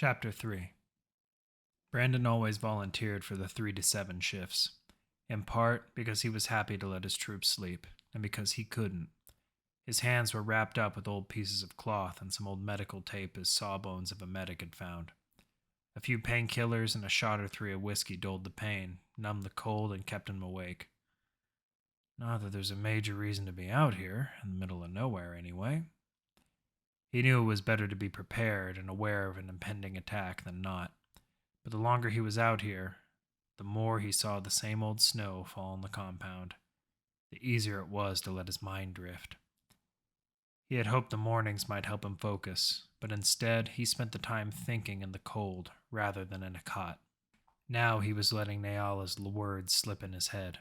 Chapter 3. Brandon always volunteered for the 3 to 7 shifts, in part because he was happy to let his troops sleep, and because he couldn't. His hands were wrapped up with old pieces of cloth and some old medical tape his sawbones of a medic had found. A few painkillers and a shot or three of whiskey dulled the pain, numbed the cold, and kept him awake. Not that there's a major reason to be out here, in the middle of nowhere anyway. He knew it was better to be prepared and aware of an impending attack than not, but the longer he was out here, the more he saw the same old snow fall on the compound, the easier it was to let his mind drift. He had hoped the mornings might help him focus, but instead he spent the time thinking in the cold rather than in a cot. Now he was letting Nyala's words slip in his head.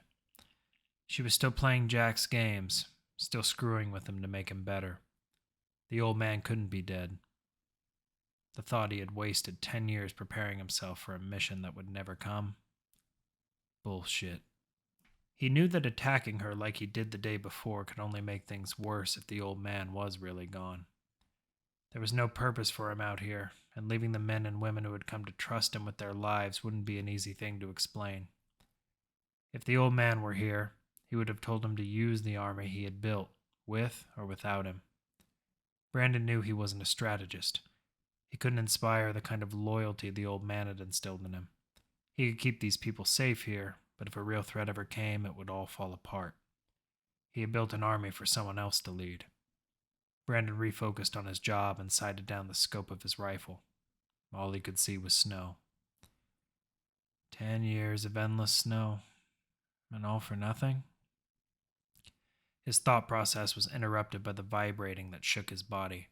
She was still playing Jack's games, still screwing with him to make him better. The old man couldn't be dead. The thought he had wasted 10 years preparing himself for a mission that would never come. Bullshit. He knew that attacking her like he did the day before could only make things worse if the old man was really gone. There was no purpose for him out here, and leaving the men and women who had come to trust him with their lives wouldn't be an easy thing to explain. If the old man were here, he would have told him to use the army he had built, with or without him. Brandon knew he wasn't a strategist. He couldn't inspire the kind of loyalty the old man had instilled in him. He could keep these people safe here, but if a real threat ever came, it would all fall apart. He had built an army for someone else to lead. Brandon refocused on his job and sighted down the scope of his rifle. All he could see was snow. 10 years of endless snow, and all for nothing? His thought process was interrupted by the vibrating that shook his body.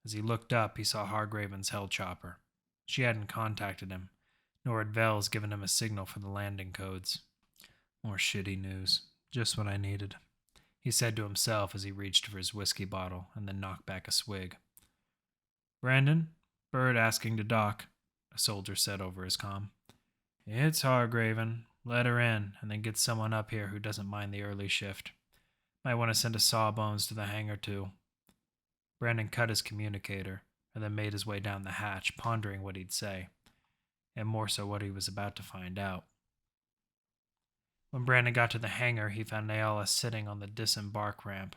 As he looked up, he saw Hargraven's hellchopper. She hadn't contacted him, nor had Vels given him a signal for the landing codes. More shitty news. Just what I needed, he said to himself as he reached for his whiskey bottle and then knocked back a swig. Brandon, Bird asking to dock, a soldier said over his comm. It's Hargraven. Let her in, and then get someone up here who doesn't mind the early shift. Might want to send a Sawbones to the hangar, too. Brandon cut his communicator, and then made his way down the hatch, pondering what he'd say, and more so what he was about to find out. When Brandon got to the hangar, he found Nyala sitting on the disembark ramp,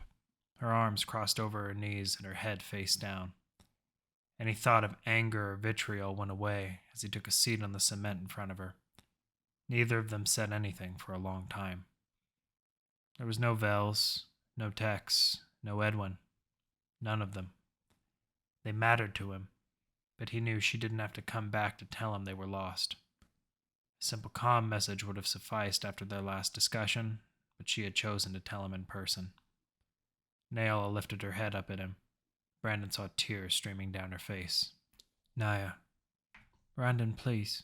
her arms crossed over her knees and her head face down. Any thought of anger or vitriol went away as he took a seat on the cement in front of her. Neither of them said anything for a long time. There was no Vels, no Tex, no Edwin. None of them. They mattered to him, but he knew she didn't have to come back to tell him they were lost. A simple comm message would have sufficed after their last discussion, but she had chosen to tell him in person. Nyala lifted her head up at him. Brandon saw tears streaming down her face. Naya. Brandon, please.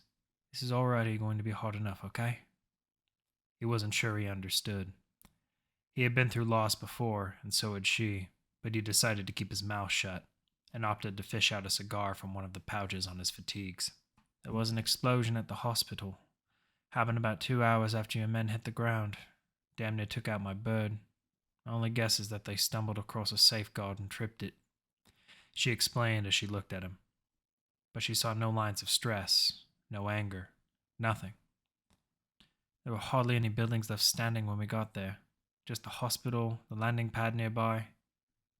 This is already going to be hard enough, okay? He wasn't sure he understood. He had been through loss before, and so had she, but he decided to keep his mouth shut and opted to fish out a cigar from one of the pouches on his fatigues. There was an explosion at the hospital. Happened about 2 hours after your men hit the ground. Damn near took out my bird. My only guess is that they stumbled across a safeguard and tripped it. She explained as she looked at him. But she saw no lines of stress, no anger, nothing. There were hardly any buildings left standing when we got there. Just the hospital, the landing pad nearby.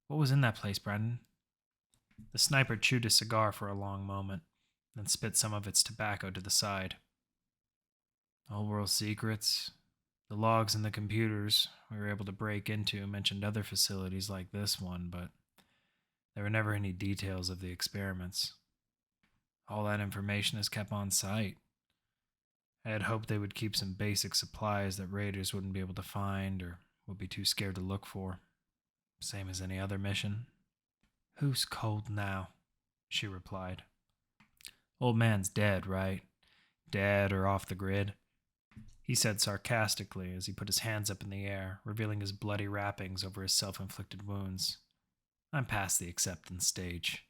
What was in that place, Brandon? The sniper chewed his cigar for a long moment, then spit some of its tobacco to the side. Old world secrets. The logs in the computers we were able to break into mentioned other facilities like this one, but there were never any details of the experiments. All that information is kept on site. I had hoped they would keep some basic supplies that raiders wouldn't be able to find or would be too scared to look for. Same as any other mission. Who's cold now? She replied. Old man's dead, right? Dead or off the grid? He said sarcastically as he put his hands up in the air, revealing his bloody wrappings over his self-inflicted wounds. I'm past the acceptance stage.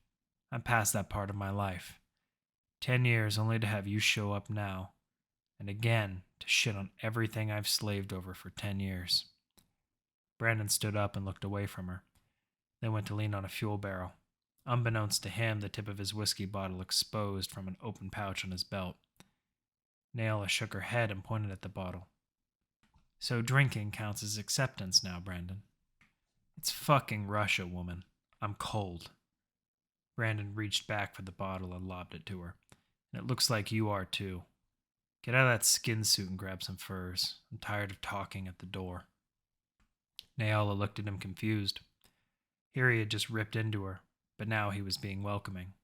I'm past that part of my life. 10 years only to have you show up now, and again to shit on everything I've slaved over for 10 years. Brandon stood up and looked away from her, then went to lean on a fuel barrel. Unbeknownst to him, the tip of his whiskey bottle exposed from an open pouch on his belt. Naola shook her head and pointed at the bottle. So drinking counts as acceptance now, Brandon. It's fucking Russia, woman. I'm cold. Brandon reached back for the bottle and lobbed it to her. And it looks like you are too. Get out of that skin suit and grab some furs. I'm tired of talking at the door. Naola looked at him confused. Here he had just ripped into her, but now he was being welcoming.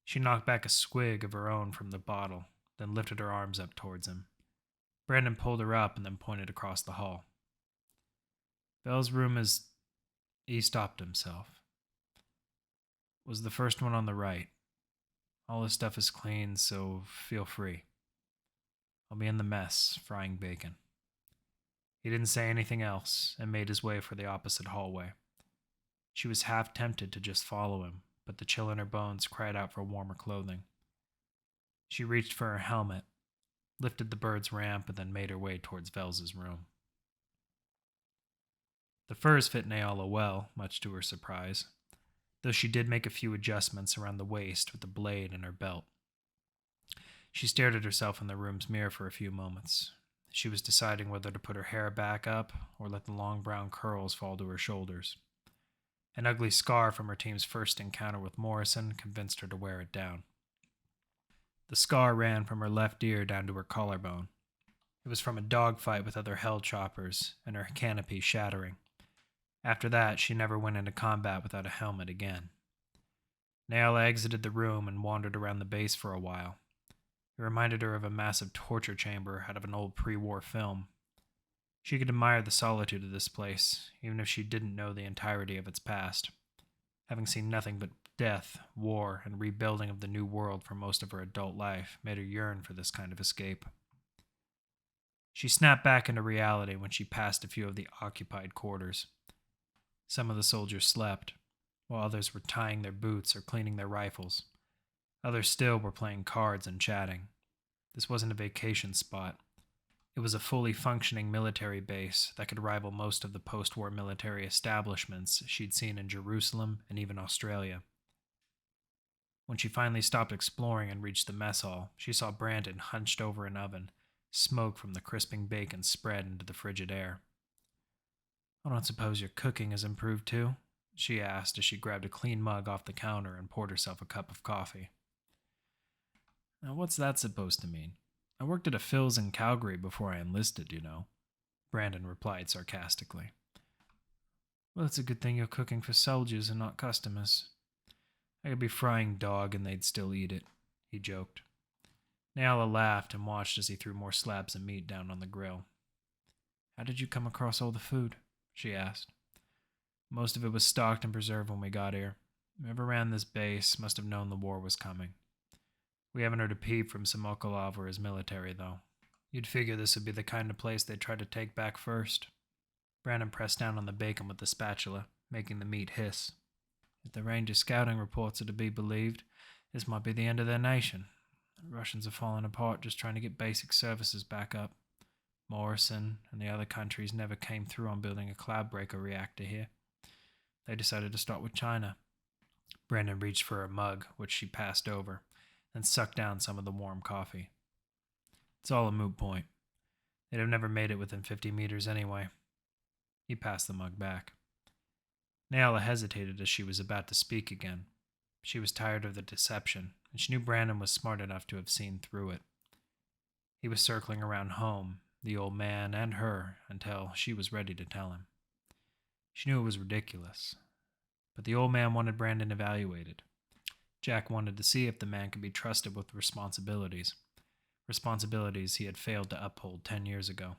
She knocked back a swig of her own from the bottle, then lifted her arms up towards him. Brandon pulled her up and then pointed across the hall. Bell's room is... He stopped himself. Was the first one on the right. All his stuff is clean, so feel free. I'll be in the mess, frying bacon. He didn't say anything else and made his way for the opposite hallway. She was half tempted to just follow him, but the chill in her bones cried out for warmer clothing. She reached for her helmet, lifted the bird's ramp, and then made her way towards Vels's room. The furs fit Naola well, much to her surprise, though she did make a few adjustments around the waist with the blade in her belt. She stared at herself in the room's mirror for a few moments. She was deciding whether to put her hair back up or let the long brown curls fall to her shoulders. An ugly scar from her team's first encounter with Morrison convinced her to wear it down. The scar ran from her left ear down to her collarbone. It was from a dogfight with other hell choppers and her canopy shattering. After that, she never went into combat without a helmet again. Naola exited the room and wandered around the base for a while. It reminded her of a massive torture chamber out of an old pre-war film. She could admire the solitude of this place, even if she didn't know the entirety of its past. Having seen nothing but death, war, and rebuilding of the new world for most of her adult life made her yearn for this kind of escape. She snapped back into reality when she passed a few of the occupied quarters. Some of the soldiers slept, while others were tying their boots or cleaning their rifles. Others still were playing cards and chatting. This wasn't a vacation spot. It was a fully functioning military base that could rival most of the post-war military establishments she'd seen in Jerusalem and even Australia. When she finally stopped exploring and reached the mess hall, she saw Brandon hunched over an oven, smoke from the crisping bacon spread into the frigid air. "I don't suppose your cooking has improved too?" she asked as she grabbed a clean mug off the counter and poured herself a cup of coffee. "Now what's that supposed to mean? I worked at a Phil's in Calgary before I enlisted, you know," Brandon replied sarcastically. "Well, it's a good thing you're cooking for soldiers and not customers. I could be frying dog and they'd still eat it," he joked. Naola laughed and watched as he threw more slabs of meat down on the grill. "How did you come across all the food?" she asked. "Most of it was stocked and preserved when we got here. Whoever ran this base must have known the war was coming. We haven't heard a peep from Samokolov or his military, though. You'd figure this would be the kind of place they'd try to take back first." Brandon pressed down on the bacon with the spatula, making the meat hiss. "If the Ranger scouting reports are to be believed, this might be the end of their nation. The Russians are falling apart just trying to get basic services back up. Morrison and the other countries never came through on building a cloudbreaker reactor here. They decided to start with China." Brandon reached for her mug, which she passed over, and sucked down some of the warm coffee. "It's all a moot point. They'd have never made it within 50 meters anyway." He passed the mug back. Naola hesitated as she was about to speak again. She was tired of the deception, and she knew Brandon was smart enough to have seen through it. He was circling around home, the old man and her, until she was ready to tell him. She knew it was ridiculous, but the old man wanted Brandon evaluated. Jack wanted to see if the man could be trusted with responsibilities he had failed to uphold 10 years ago.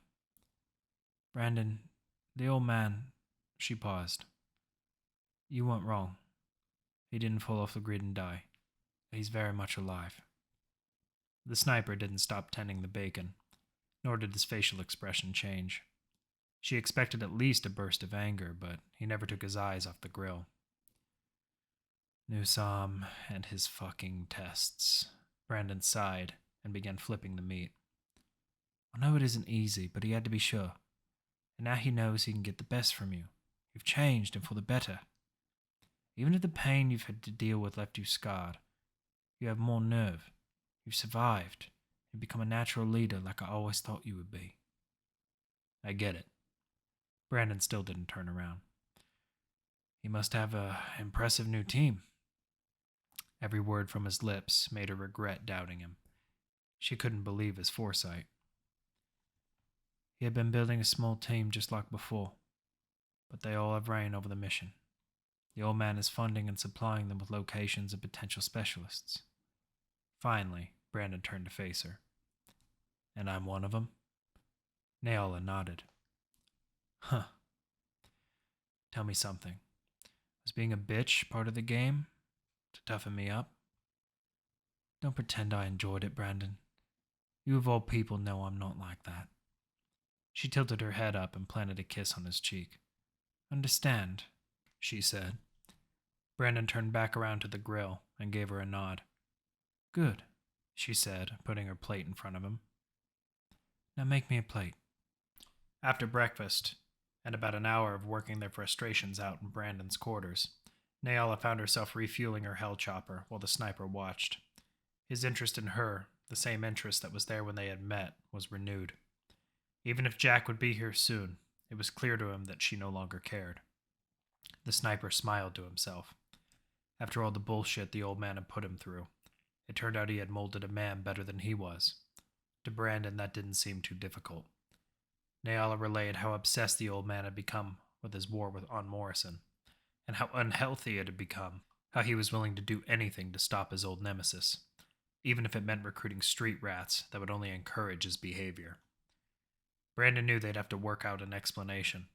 "Brandon, the old man," she paused. "You weren't wrong. He didn't fall off the grid and die. He's very much alive." The sniper didn't stop tending the bacon, nor did his facial expression change. She expected at least a burst of anger, but he never took his eyes off the grill. "Newsom and his fucking tests." Brandon sighed and began flipping the meat. "I know it isn't easy, but he had to be sure. And now he knows he can get the best from you. You've changed, and for the better." Even if the pain you've had to deal with left you scarred, you have more nerve. You've survived. You've become a natural leader like I always thought you would be. I get it. Brandon still didn't turn around. He must have an impressive new team. Every word from his lips made her regret doubting him. She couldn't believe his foresight. He had been building a small team just like before, but they all have reign over the mission. The old man is funding and supplying them with locations and potential specialists. Finally, Brandon turned to face her. And I'm one of them? Naola nodded. Huh. Tell me something. Was being a bitch part of the game? To toughen me up? Don't pretend I enjoyed it, Brandon. You of all people know I'm not like that. She tilted her head up and planted a kiss on his cheek. Understand, she said. Brandon turned back around to the grill and gave her a nod. Good, she said, putting her plate in front of him. Now make me a plate. After breakfast, and about an hour of working their frustrations out in Brandon's quarters, Naola found herself refueling her hell chopper while the sniper watched. His interest in her, the same interest that was there when they had met, was renewed. Even if Jack would be here soon, it was clear to him that she no longer cared. The sniper smiled to himself. After all the bullshit the old man had put him through, it turned out he had molded a man better than he was. To Brandon, that didn't seem too difficult. Naola relayed how obsessed the old man had become with his war on Morrison, and how unhealthy it had become, how he was willing to do anything to stop his old nemesis, even if it meant recruiting street rats that would only encourage his behavior. Brandon knew they'd have to work out an explanation.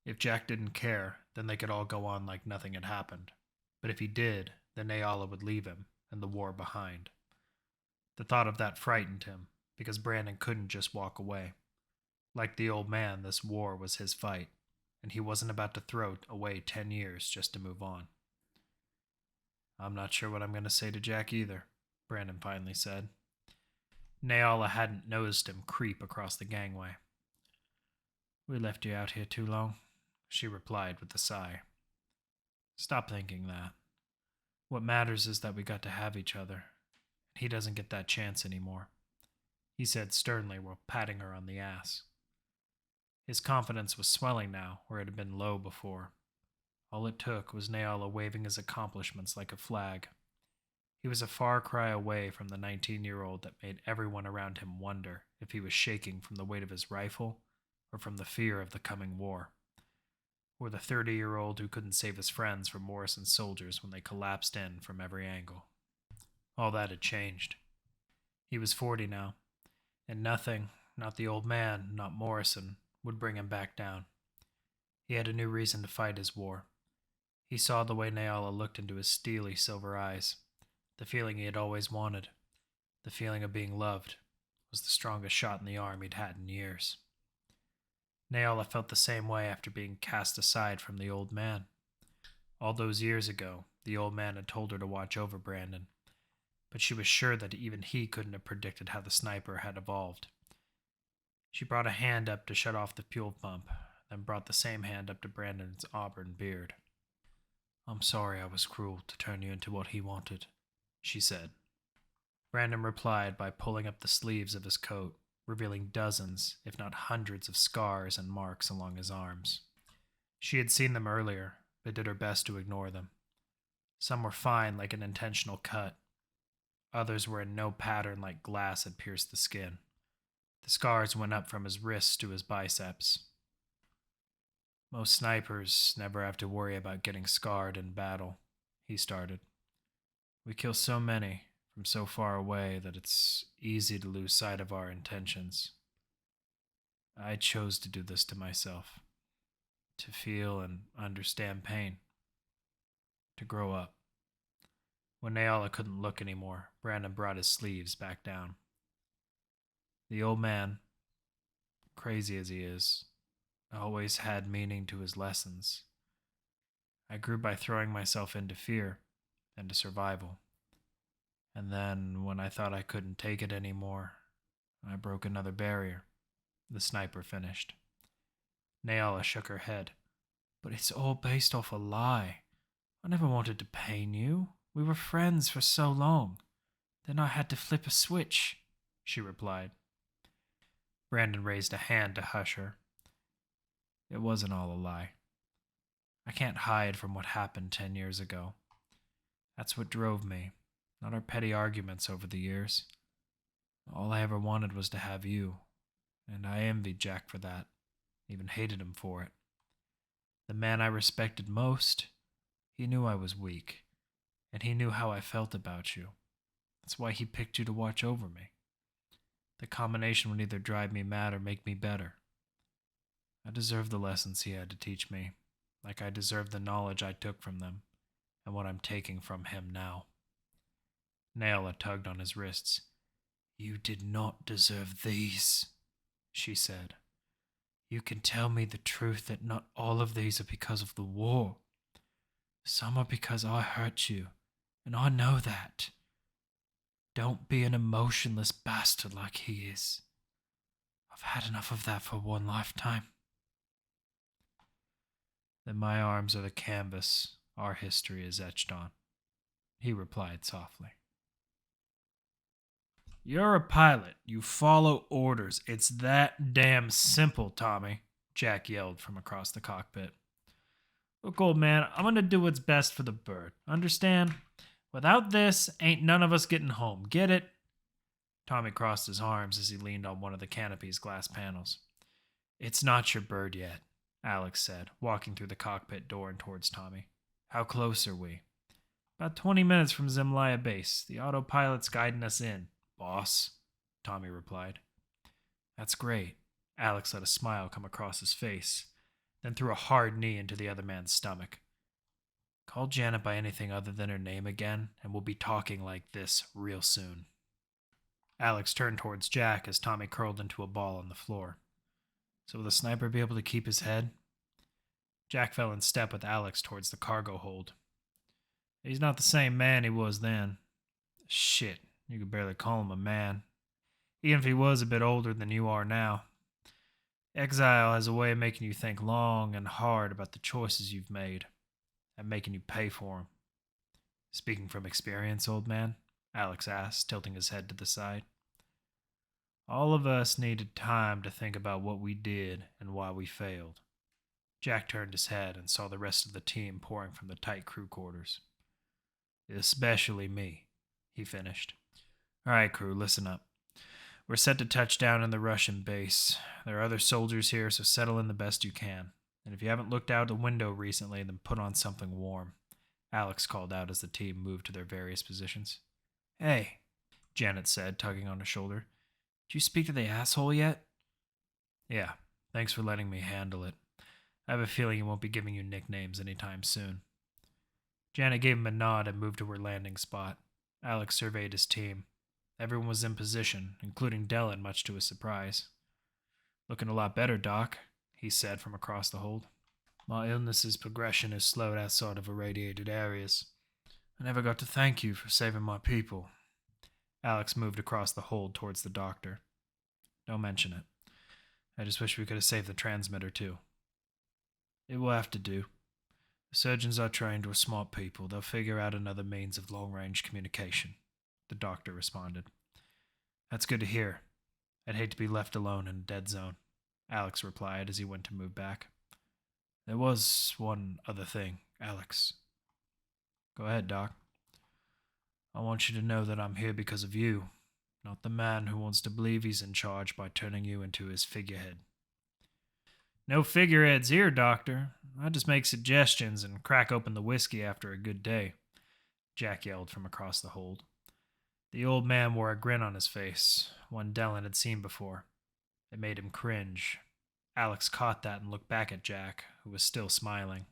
If Jack didn't care, then they could all go on like nothing had happened. But if he did, then Naola would leave him and the war behind. The thought of that frightened him, because Brandon couldn't just walk away. Like the old man, this war was his fight, and he wasn't about to throw away 10 years just to move on. I'm not sure what I'm going to say to Jack either, Brandon finally said. Naola hadn't noticed him creep across the gangway. We left you out here too long, she replied with a sigh. Stop thinking that. What matters is that we got to have each other. He doesn't get that chance anymore, he said sternly while patting her on the ass. His confidence was swelling now where it had been low before. All it took was Naola waving his accomplishments like a flag. He was a far cry away from the 19-year-old that made everyone around him wonder if he was shaking from the weight of his rifle or from the fear of the coming war. Or the 30-year-old who couldn't save his friends from Morrison's soldiers when they collapsed in from every angle. All that had changed. He was 40 now, and nothing, not the old man, not Morrison, would bring him back down. He had a new reason to fight his war. He saw the way Naola looked into his steely silver eyes. The feeling he had always wanted, the feeling of being loved, was the strongest shot in the arm he'd had in years. Naola felt the same way after being cast aside from the old man. All those years ago, the old man had told her to watch over Brandon, but she was sure that even he couldn't have predicted how the sniper had evolved. She brought a hand up to shut off the fuel pump, then brought the same hand up to Brandon's auburn beard. I'm sorry I was cruel to turn you into what he wanted, she said. Brandon replied by pulling up the sleeves of his coat, revealing dozens, if not hundreds, of scars and marks along his arms. She had seen them earlier, but did her best to ignore them. Some were fine, like an intentional cut. Others were in no pattern, like glass had pierced the skin. The scars went up from his wrists to his biceps. Most snipers never have to worry about getting scarred in battle, he started. We kill so many from so far away that it's easy to lose sight of our intentions. I chose to do this to myself, to feel and understand pain, to grow up. When Naola couldn't look anymore, Brandon brought his sleeves back down. The old man, crazy as he is, always had meaning to his lessons. I grew by throwing myself into fear and to survival. And then, when I thought I couldn't take it anymore, I broke another barrier. The sniper finished. Naola shook her head. But it's all based off a lie. I never wanted to pain you. We were friends for so long. Then I had to flip a switch, she replied. Brandon raised a hand to hush her. It wasn't all a lie. I can't hide from what happened 10 years ago. That's what drove me, not our petty arguments over the years. All I ever wanted was to have you, and I envied Jack for that, even hated him for it. The man I respected most, he knew I was weak, and he knew how I felt about you. That's why he picked you to watch over me. The combination would either drive me mad or make me better. I deserve the lessons he had to teach me, like I deserve the knowledge I took from them, and what I'm taking from him now. Naila tugged on his wrists. You did not deserve these, she said. You can tell me the truth that not all of these are because of the war. Some are because I hurt you, and I know that. Don't be an emotionless bastard like he is. I've had enough of that for one lifetime. Then my arms are the canvas our history is etched on, he replied softly. You're a pilot. You follow orders. It's that damn simple, Tommy, Jack yelled from across the cockpit. Look, old man, I'm going to do what's best for the bird. Understand? Without this, ain't none of us getting home. Get it? Tommy crossed his arms as he leaned on one of the canopy's glass panels. It's not your bird yet, Alex said, walking through the cockpit door and towards Tommy. How close are we? About 20 minutes from Zemlya base. The autopilot's guiding us in, boss, Tommy replied. That's great. Alex let a smile come across his face, then threw a hard knee into the other man's stomach. Call Janet by anything other than her name again, and we'll be talking like this real soon. Alex turned towards Jack as Tommy curled into a ball on the floor. So will the sniper be able to keep his head? Jack fell in step with Alex towards the cargo hold. He's not the same man he was then. Shit, you could barely call him a man. Even if he was a bit older than you are now. Exile has a way of making you think long and hard about the choices you've made, and making you pay for them. Speaking from experience, old man? Alex asked, tilting his head to the side. All of us needed time to think about what we did and why we failed. Jack turned his head and saw the rest of the team pouring from the tight crew quarters. Especially me, he finished. All right, crew, listen up. We're set to touch down in the Russian base. There are other soldiers here, so settle in the best you can. And if you haven't looked out a window recently, then put on something warm, Alex called out as the team moved to their various positions. Hey, Janet said, tugging on his shoulder. Did you speak to the asshole yet? Yeah, thanks for letting me handle it. I have a feeling he won't be giving you nicknames anytime soon. Janet gave him a nod and moved to her landing spot. Alex surveyed his team. Everyone was in position, including Dellin, much to his surprise. Looking a lot better, Doc, he said from across the hold. My illness's progression has slowed outside of irradiated areas. I never got to thank you for saving my people. Alex moved across the hold towards the doctor. Don't mention it. I just wish we could have saved the transmitter, too. It will have to do. The surgeons I trained were smart people. They'll figure out another means of long-range communication, the doctor responded. That's good to hear. I'd hate to be left alone in a dead zone, Alex replied as he went to move back. There was one other thing, Alex. Go ahead, Doc. I want you to know that I'm here because of you, not the man who wants to believe he's in charge by turning you into his figurehead. No figureheads here, Doctor. I just make suggestions and crack open the whiskey after a good day, Jack yelled from across the hold. The old man wore a grin on his face, one Dellin had seen before. It made him cringe. Alex caught that and looked back at Jack, who was still smiling.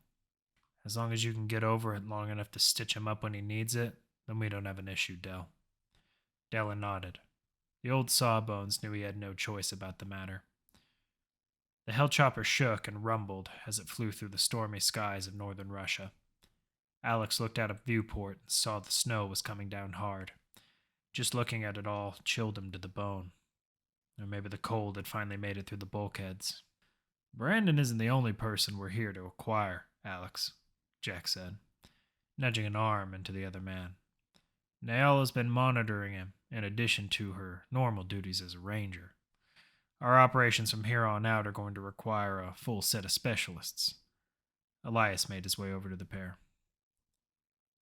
As long as you can get over it long enough to stitch him up when he needs it, then we don't have an issue, Dell. Dellin nodded. The old Sawbones knew he had no choice about the matter. The Hellchopper shook and rumbled as it flew through the stormy skies of northern Russia. Alex looked out a viewport and saw the snow was coming down hard. Just looking at it all chilled him to the bone. Or maybe the cold had finally made it through the bulkheads. Brandon isn't the only person we're here to acquire, Alex, Jack said. nudging an arm into the other man. Nyala's been monitoring him, in addition to her normal duties as a ranger. Our operations from here on out are going to require a full set of specialists. Elias made his way over to the pair.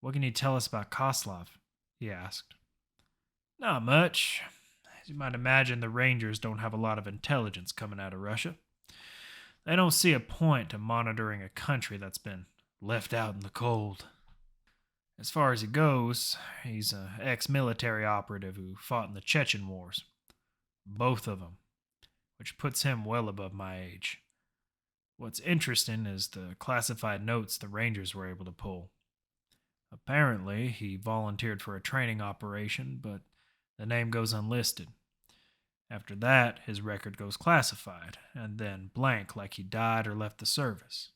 What can you tell us about Koslov? He asked. Not much. As you might imagine, the Rangers don't have a lot of intelligence coming out of Russia. They don't see a point to monitoring a country that's been left out in the cold. As far as he goes, he's an ex-military operative who fought in the Chechen Wars. Both of them, which puts him well above my age. What's interesting is the classified notes the Rangers were able to pull. Apparently, he volunteered for a training operation, but the name goes unlisted. After that, his record goes classified, and then blank like he died or left the service.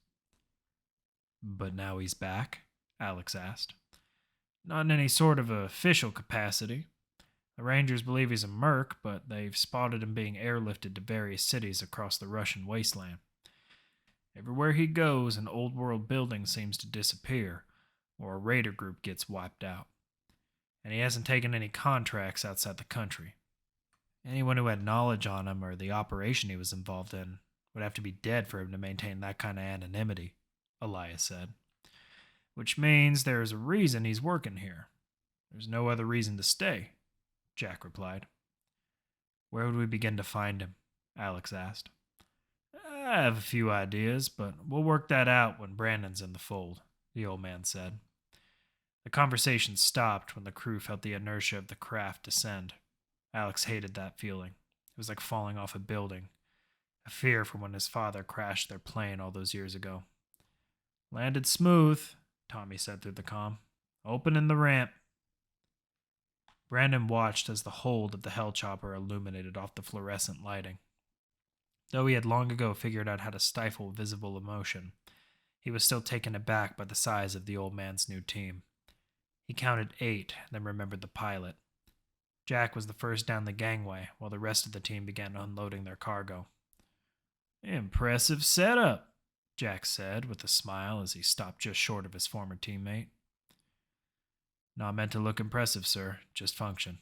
But now he's back? Alex asked. Not in any sort of official capacity. The Rangers believe he's a merc, but they've spotted him being airlifted to various cities across the Russian wasteland. Everywhere he goes, an old world building seems to disappear, or a raider group gets wiped out. And he hasn't taken any contracts outside the country. Anyone who had knowledge on him or the operation he was involved in would have to be dead for him to maintain that kind of anonymity, Elias said. Which means there's a reason he's working here. There's no other reason to stay, Jack replied. Where would we begin to find him? Alex asked. I have a few ideas, but we'll work that out when Brandon's in the fold, the old man said. The conversation stopped when the crew felt the inertia of the craft descend. Alex hated that feeling. It was like falling off a building, a fear from when his father crashed their plane all those years ago. Landed smooth, Tommy said through the comm. Opening the ramp. Brandon watched as the hold of the hellchopper illuminated off the fluorescent lighting. Though he had long ago figured out how to stifle visible emotion, he was still taken aback by the size of the old man's new team. He counted 8, then remembered the pilot. Jack was the first down the gangway, while the rest of the team began unloading their cargo. Impressive setup, Jack said with a smile as he stopped just short of his former teammate. Not meant to look impressive, sir, just function,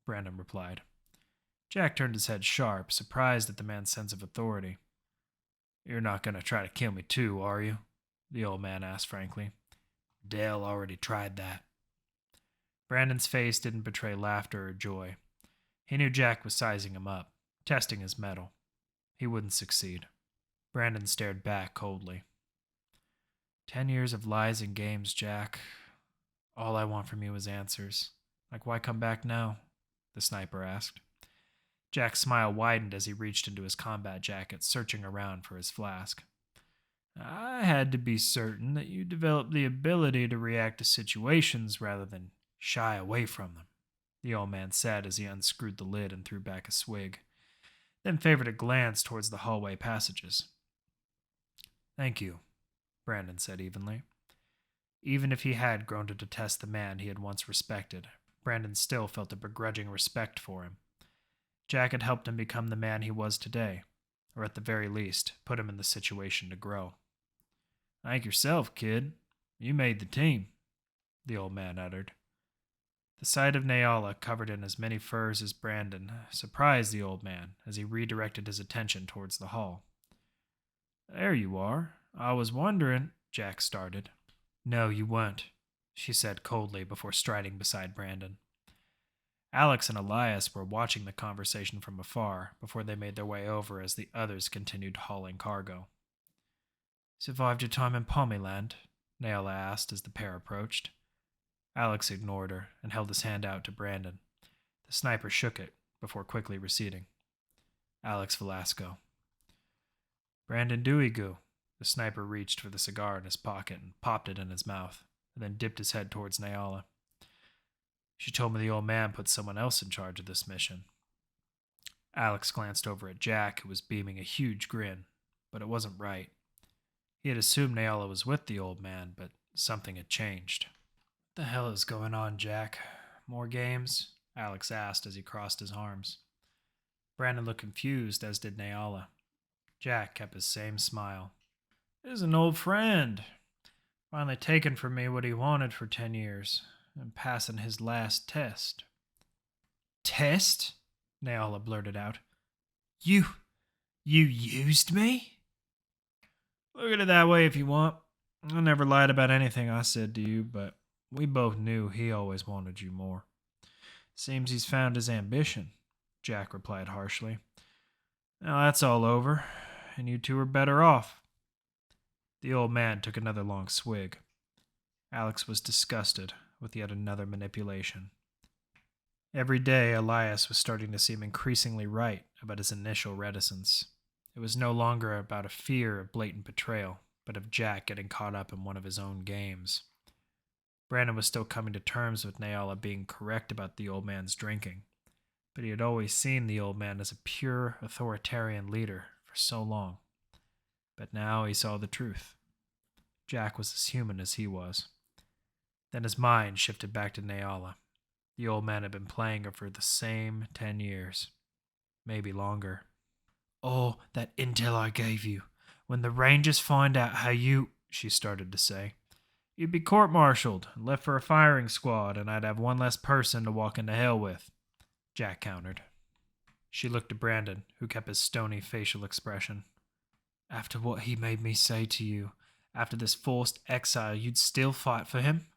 Brandon replied. Jack turned his head sharp, surprised at the man's sense of authority. You're not going to try to kill me too, are you? The old man asked frankly. Dale already tried that. Brandon's face didn't betray laughter or joy. He knew Jack was sizing him up, testing his mettle. He wouldn't succeed. Brandon stared back coldly. 10 years of lies and games, Jack. All I want from you is answers. Like, why come back now? The sniper asked. Jack's smile widened as he reached into his combat jacket, searching around for his flask. I had to be certain that you developed the ability to react to situations rather than shy away from them, the old man said as he unscrewed the lid and threw back a swig, then favored a glance towards the hallway passages. Thank you, Brandon said evenly. Even if he had grown to detest the man he had once respected, Brandon still felt a begrudging respect for him. Jack had helped him become the man he was today, or at the very least, put him in the situation to grow. Thank yourself, kid. You made the team, the old man uttered. The sight of Nyala covered in as many furs as Brandon surprised the old man as he redirected his attention towards the hall. There you are. I was wondering, Jack started. No, you weren't, she said coldly before striding beside Brandon. Alex and Elias were watching the conversation from afar before they made their way over as the others continued hauling cargo. Survived your time in Pommyland? Nyala asked as the pair approached. Alex ignored her and held his hand out to Brandon. The sniper shook it before quickly receding. Alex Velasco. Brandon Dewey-Goo. The sniper reached for the cigar in his pocket and popped it in his mouth, and then dipped his head towards Nyala. She told me the old man put someone else in charge of this mission. Alex glanced over at Jack, who was beaming a huge grin, but it wasn't right. He had assumed Nyala was with the old man, but something had changed. What the hell is going on, Jack? More games? Alex asked as he crossed his arms. Brandon looked confused, as did Nyala. Jack kept his same smile. This is an old friend. Finally taking from me what he wanted for 10 years and passing his last test. Test? Naola blurted out. You used me? Look at it that way if you want. I never lied about anything I said to you, but we both knew he always wanted you more. Seems he's found his ambition, Jack replied harshly. Now that's all over, and you two are better off. The old man took another long swig. Alex was disgusted with yet another manipulation. Every day, Elias was starting to seem increasingly right about his initial reticence. It was no longer about a fear of blatant betrayal, but of Jack getting caught up in one of his own games. Brandon was still coming to terms with Naola being correct about the old man's drinking, but he had always seen the old man as a pure authoritarian leader for so long. But now he saw the truth. Jack was as human as he was. Then his mind shifted back to Naola. The old man had been playing her for the same 10 years, maybe longer. All that intel I gave you. When the Rangers find out how you, she started to say. You'd be court-martialed and left for a firing squad, and I'd have one less person to walk into hell with, Jack countered. She looked at Brandon, who kept his stony facial expression. After what he made me say to you, after this forced exile, you'd still fight for him?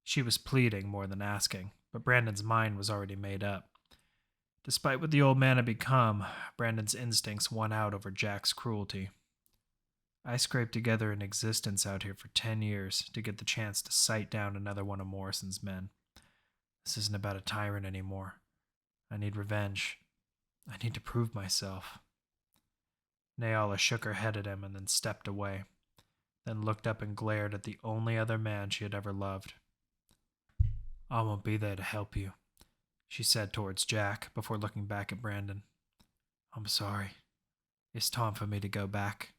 She was pleading more than asking, but Brandon's mind was already made up. Despite what the old man had become, Brandon's instincts won out over Jack's cruelty. I scraped together an existence out here for 10 years to get the chance to sight down another one of Morrison's men. This isn't about a tyrant anymore. I need revenge. I need to prove myself. Naola shook her head at him and then stepped away, then looked up and glared at the only other man she had ever loved. I won't be there to help you, she said towards Jack before looking back at Brandon. I'm sorry. It's time for me to go back.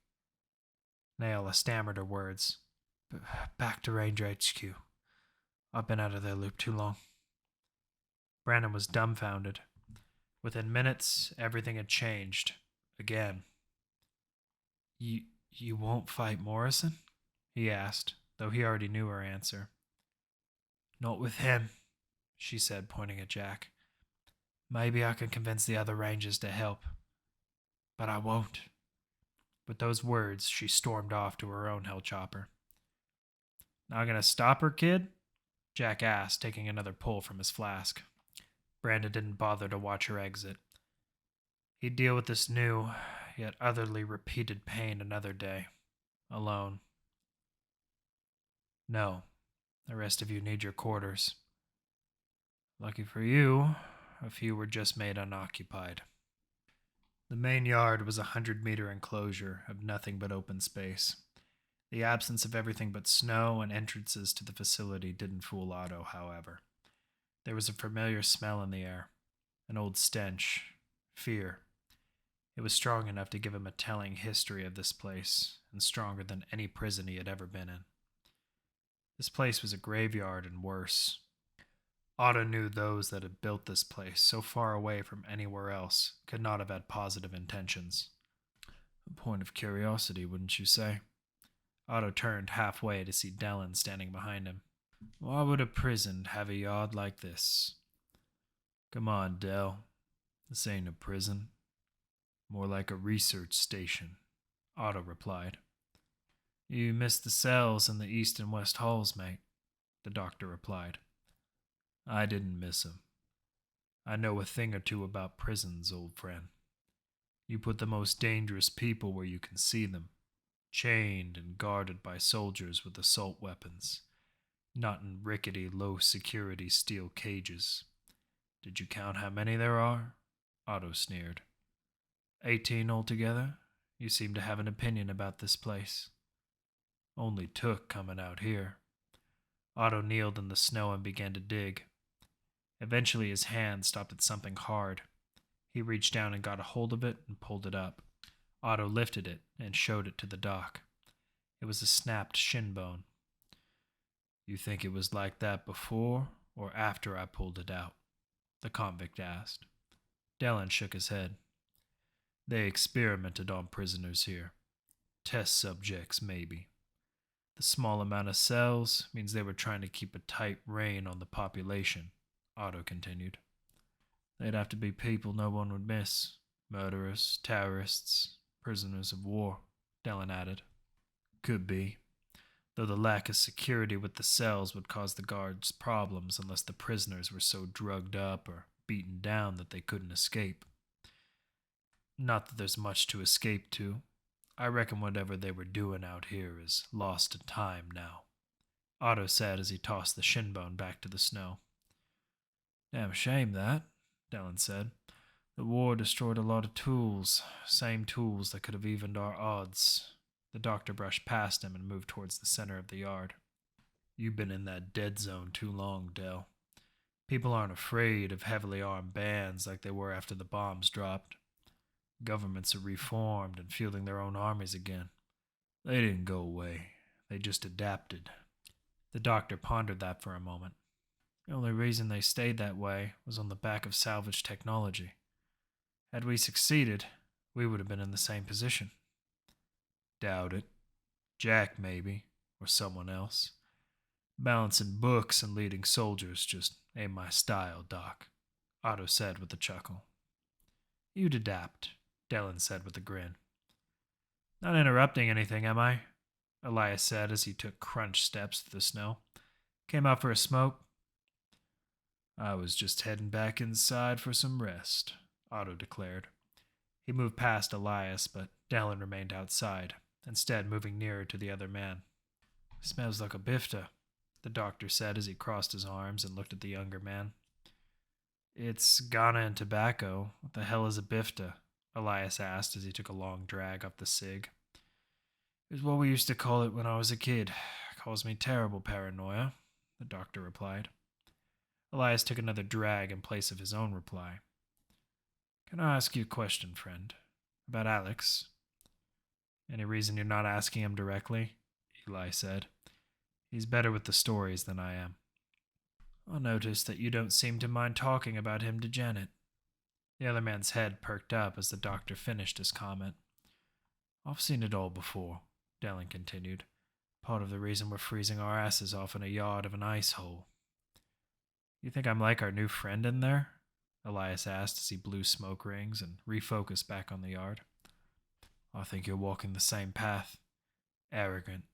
Naola stammered her words. Back to Ranger HQ. I've been out of their loop too long. Brandon was dumbfounded. Within minutes, everything had changed. Again. You won't fight Morrison? He asked, though he already knew her answer. Not with him, she said, pointing at Jack. Maybe I can convince the other Rangers to help. But I won't. With those words, she stormed off to her own hellchopper. Not gonna stop her, kid? Jack asked, taking another pull from his flask. Brandon didn't bother to watch her exit. He'd deal with this new, yet utterly repeated pain another day. Alone. No. The rest of you need your quarters. Lucky for you, a few were just made unoccupied. The main yard was a 100-meter enclosure of nothing but open space. The absence of everything but snow and entrances to the facility didn't fool Otto, however. There was a familiar smell in the air, an old stench, fear. It was strong enough to give him a telling history of this place, and stronger than any prison he had ever been in. This place was a graveyard and worse. Otto knew those that had built this place so far away from anywhere else could not have had positive intentions. A point of curiosity, wouldn't you say? Otto turned halfway to see Dellen standing behind him. Why would a prison have a yard like this? Come on, Dell. This ain't a prison. More like a research station, Otto replied. You missed the cells in the east and west halls, mate, the doctor replied. I didn't miss 'em. I know a thing or two about prisons, old friend. You put the most dangerous people where you can see them, chained and guarded by soldiers with assault weapons, not in rickety, low-security steel cages. Did you count how many there are? Otto sneered. 18 altogether? You seem to have an opinion about this place. Only took coming out here. Otto kneeled in the snow and began to dig. Eventually his hand stopped at something hard. He reached down and got a hold of it and pulled it up. Otto lifted it and showed it to the doc. It was a snapped shin bone. You think it was like that before or after I pulled it out? The convict asked. Dellen shook his head. They experimented on prisoners here. Test subjects, maybe. The The small amount of cells means they were trying to keep a tight rein on the population, Otto continued. They'd have to be people no one would miss. Murderers, terrorists, prisoners of war, Dellen added. Could be, though the lack of security with the cells would cause the guards problems unless the prisoners were so drugged up or beaten down that they couldn't escape. Not that there's much to escape to. I reckon whatever they were doing out here is lost to time now, Otto said as he tossed the shinbone back to the snow. Damn shame that, Dellen said. The war destroyed a lot of tools, same tools that could have evened our odds. The doctor brushed past him and moved towards the center of the yard. You've been in that dead zone too long, Dell. People aren't afraid of heavily armed bands like they were after the bombs dropped. Governments are reformed and fielding their own armies again. They didn't go away. They just adapted. The doctor pondered that for a moment. The only reason they stayed that way was on the back of salvage technology. Had we succeeded, we would have been in the same position. Doubt it. Jack, maybe, or someone else. Balancing books and leading soldiers just ain't my style, Doc, Otto said with a chuckle. You'd adapt, Dellen said with a grin. Not interrupting anything, am I? Elias said as he took crunch steps through the snow. Came out for a smoke? I was just heading back inside for some rest, Otto declared. He moved past Elias, but Dellen remained outside, instead moving nearer to the other man. Smells like a bifta, the doctor said as he crossed his arms and looked at the younger man. It's Ghana and tobacco. What the hell is a bifta? Elias asked as he took a long drag off the cig. It was what we used to call it when I was a kid. Caused me terrible paranoia, the doctor replied. Elias took another drag in place of his own reply. Can I ask you a question, friend? About Alex? Any reason you're not asking him directly? Eli said. He's better with the stories than I am. I noticed that you don't seem to mind talking about him to Janet. The other man's head perked up as the doctor finished his comment. I've seen it all before, Dellen continued. Part of the reason we're freezing our asses off in a yard of an ice hole. You think I'm like our new friend in there? Elias asked as he blew smoke rings and refocused back on the yard. I think you're walking the same path. Arrogant,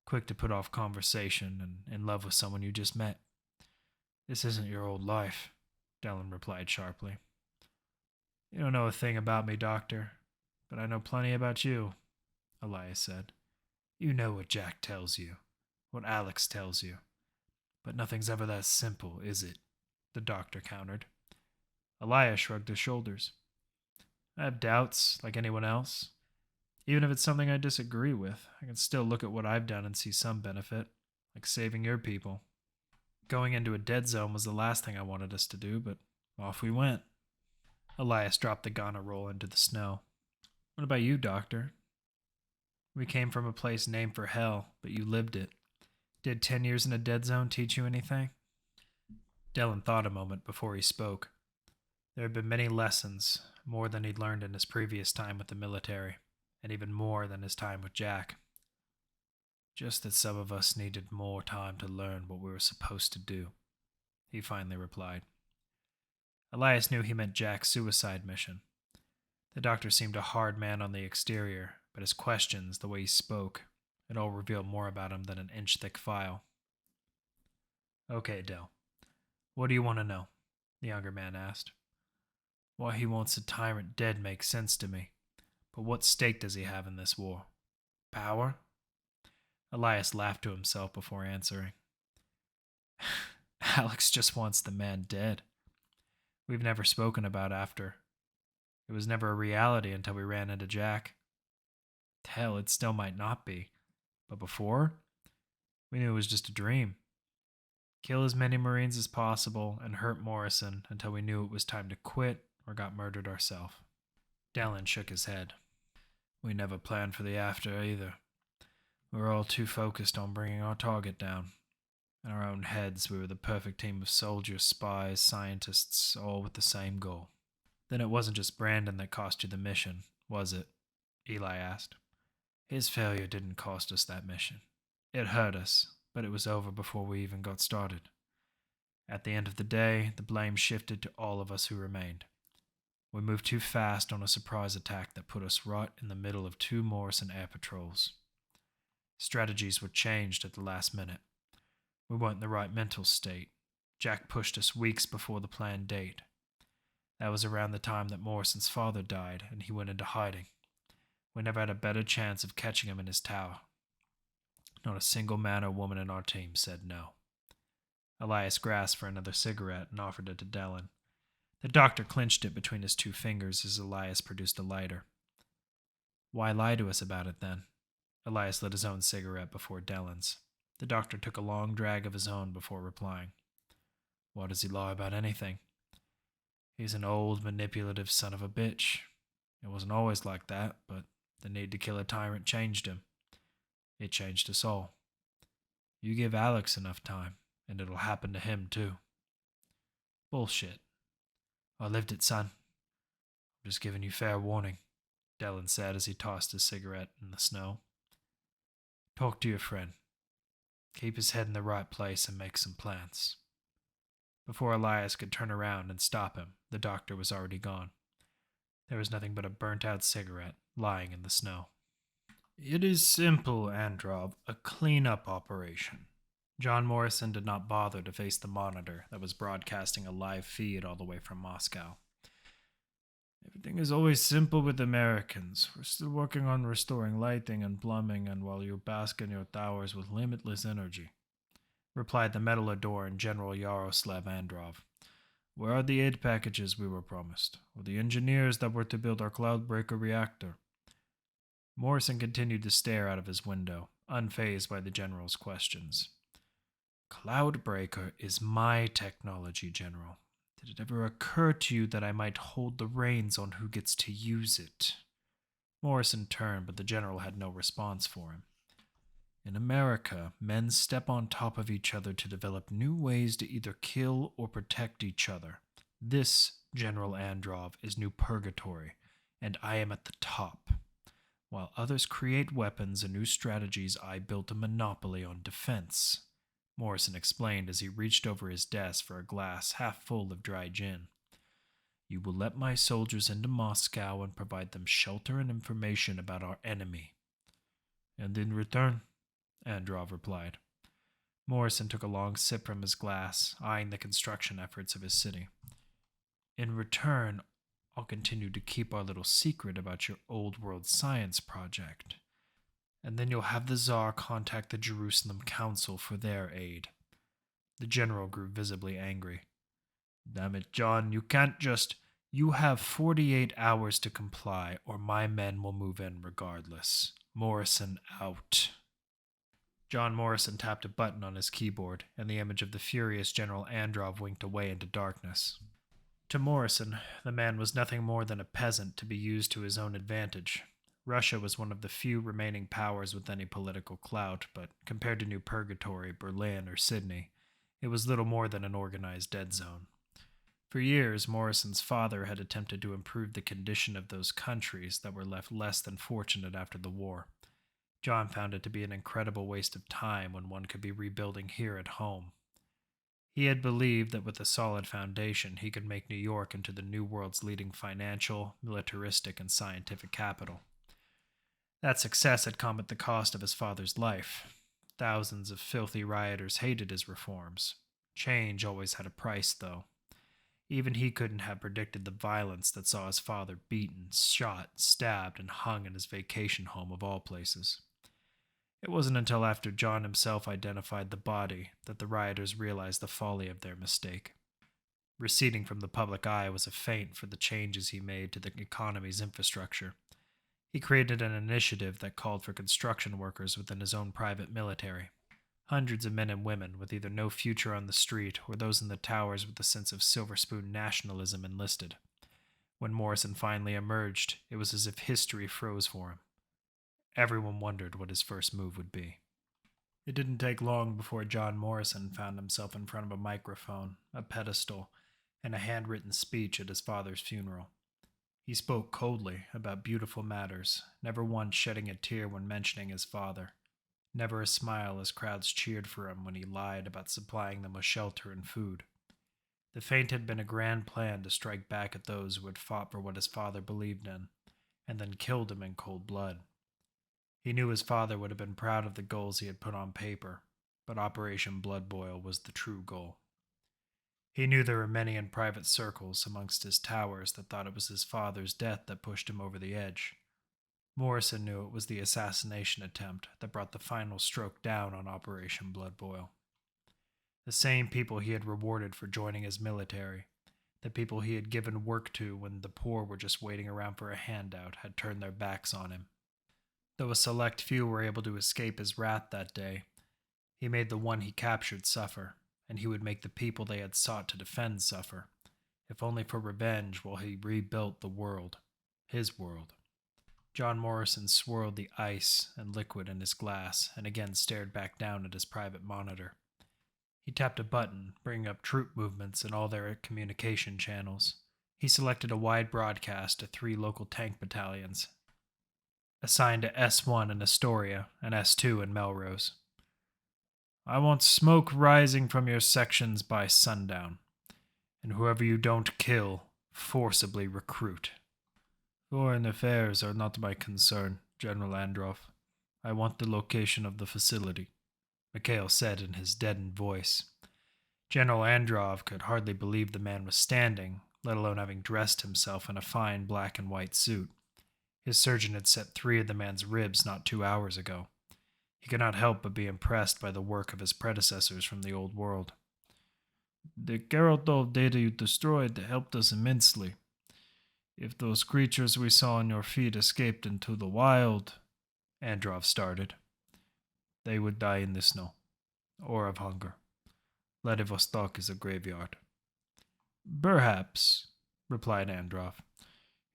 quick to put off conversation, and in love with someone you just met. This isn't your old life, Dellen replied sharply. You don't know a thing about me, Doctor, but I know plenty about you, Elias said. You know what Jack tells you, what Alex tells you. But nothing's ever that simple, is it? The doctor countered. Elias shrugged his shoulders. I have doubts, like anyone else. Even if it's something I disagree with, I can still look at what I've done and see some benefit, like saving your people. Going into a dead zone was the last thing I wanted us to do, but off we went. Elias dropped the Ghana roll into the snow. What about you, Doctor? We came from a place named for hell, but you lived it. Did 10 years in a dead zone teach you anything? Dellen thought a moment before he spoke. There had been many lessons, more than he'd learned in his previous time with the military, and even more than his time with Jack. Just that some of us needed more time to learn what we were supposed to do, he finally replied. Elias knew he meant Jack's suicide mission. The doctor seemed a hard man on the exterior, but his questions, the way he spoke, it all revealed more about him than an inch-thick file. Okay, Dell. What do you want to know? The younger man asked. Why he wants a tyrant dead makes sense to me. But what stake does he have in this war? Power? Elias laughed to himself before answering. Alex just wants the man dead. We've never spoken about after. It was never a reality until we ran into Jack. Hell, it still might not be. But before, we knew it was just a dream. Kill as many Marines as possible and hurt Morrison until we knew it was time to quit or got murdered ourselves. Dellen shook his head. We never planned for the after either. We were all too focused on bringing our target down. In our own heads, we were the perfect team of soldiers, spies, scientists, all with the same goal. Then it wasn't just Brandon that cost you the mission, was it? Eli asked. His failure didn't cost us that mission. It hurt us, but it was over before we even got started. At the end of the day, the blame shifted to all of us who remained. We moved too fast on a surprise attack that put us right in the middle of two Morrison air patrols. Strategies were changed at the last minute. We weren't in the right mental state. Jack pushed us weeks before the planned date. That was around the time that Morrison's father died, and he went into hiding. We never had a better chance of catching him in his tower. Not a single man or woman in our team said no. Elias grasped for another cigarette and offered it to Dellen. The doctor clenched it between his two fingers as Elias produced a lighter. Why lie to us about it then? Elias lit his own cigarette before Dellen's. The doctor took a long drag of his own before replying. Why does he lie about anything? He's an old, manipulative son of a bitch. It wasn't always like that, but the need to kill a tyrant changed him. It changed us all. You give Alex enough time, and it'll happen to him too. Bullshit. I lived it, son. I'm just giving you fair warning, Dellen said as he tossed his cigarette in the snow. Talk to your friend. Keep his head in the right place and make some plans. Before Elias could turn around and stop him, the doctor was already gone. There was nothing but a burnt-out cigarette lying in the snow. It is simple, Androv, a clean-up operation. John Morrison did not bother to face the monitor that was broadcasting a live feed all the way from Moscow. Everything is always simple with Americans. We're still working on restoring lighting and plumbing, and while you bask in your towers with limitless energy, replied the Metalodor General Yaroslav Androv. Where are the aid packages we were promised, or the engineers that were to build our Cloudbreaker reactor? Morrison continued to stare out of his window, unfazed by the General's questions. Cloudbreaker is my technology, General. Did it ever occur to you that I might hold the reins on who gets to use it? Morrison turned, but the General had no response for him. In America, men step on top of each other to develop new ways to either kill or protect each other. This, General Androv, is new purgatory, and I am at the top. While others create weapons and new strategies, I built a monopoly on defense, Morrison explained as he reached over his desk for a glass half full of dry gin. You will let my soldiers into Moscow and provide them shelter and information about our enemy. And in return, Androv replied. Morrison took a long sip from his glass, eyeing the construction efforts of his city. In return, I'll continue to keep our little secret about your old world science project. And then you'll have the Tsar contact the Jerusalem Council for their aid. The general grew visibly angry. Damn it, John, you can't just... You have 48 hours to comply, or my men will move in regardless. Morrison out. John Morrison tapped a button on his keyboard, and the image of the furious General Androv winked away into darkness. To Morrison, the man was nothing more than a peasant to be used to his own advantage. Russia was one of the few remaining powers with any political clout, but compared to New Purgatory, Berlin, or Sydney, it was little more than an organized dead zone. For years, Morrison's father had attempted to improve the condition of those countries that were left less than fortunate after the war. John found it to be an incredible waste of time when one could be rebuilding here at home. He had believed that with a solid foundation, he could make New York into the New World's leading financial, militaristic, and scientific capital. That success had come at the cost of his father's life. Thousands of filthy rioters hated his reforms. Change always had a price, though. Even he couldn't have predicted the violence that saw his father beaten, shot, stabbed, and hung in his vacation home of all places. It wasn't until after John himself identified the body that the rioters realized the folly of their mistake. Receding from the public eye was a feint for the changes he made to the economy's infrastructure. He created an initiative that called for construction workers within his own private military. Hundreds of men and women with either no future on the street or those in the towers with a sense of silver spoon nationalism enlisted. When Morrison finally emerged, it was as if history froze for him. Everyone wondered what his first move would be. It didn't take long before John Morrison found himself in front of a microphone, a pedestal, and a handwritten speech at his father's funeral. He spoke coldly about beautiful matters, never once shedding a tear when mentioning his father. Never a smile as crowds cheered for him when he lied about supplying them with shelter and food. The feint had been a grand plan to strike back at those who had fought for what his father believed in, and then killed him in cold blood. He knew his father would have been proud of the goals he had put on paper, but Operation Blood Boil was the true goal. He knew there were many in private circles amongst his towers that thought it was his father's death that pushed him over the edge. Morrison knew it was the assassination attempt that brought the final stroke down on Operation Blood Boil. The same people he had rewarded for joining his military, the people he had given work to when the poor were just waiting around for a handout, had turned their backs on him. Though a select few were able to escape his wrath that day, he made the one he captured suffer, and he would make the people they had sought to defend suffer, if only for revenge while he rebuilt the world, his world. John Morrison swirled the ice and liquid in his glass and again stared back down at his private monitor. He tapped a button, bringing up troop movements and all their communication channels. He selected a wide broadcast to 3 local tank battalions, assigned to S1 in Astoria and S2 in Melrose. I want smoke rising from your sections by sundown, and whoever you don't kill, forcibly recruit. Foreign affairs are not my concern, General Androv. I want the location of the facility, Mikhail said in his deadened voice. General Androv could hardly believe the man was standing, let alone having dressed himself in a fine black and white suit. His surgeon had set 3 of the man's ribs not 2 hours ago. He could not help but be impressed by the work of his predecessors from the old world. The Geraltov data you destroyed helped us immensely. If those creatures we saw on your feet escaped into the wild, Androv started, they would die in the snow, or of hunger. Vladivostok is a graveyard. Perhaps, replied Androv.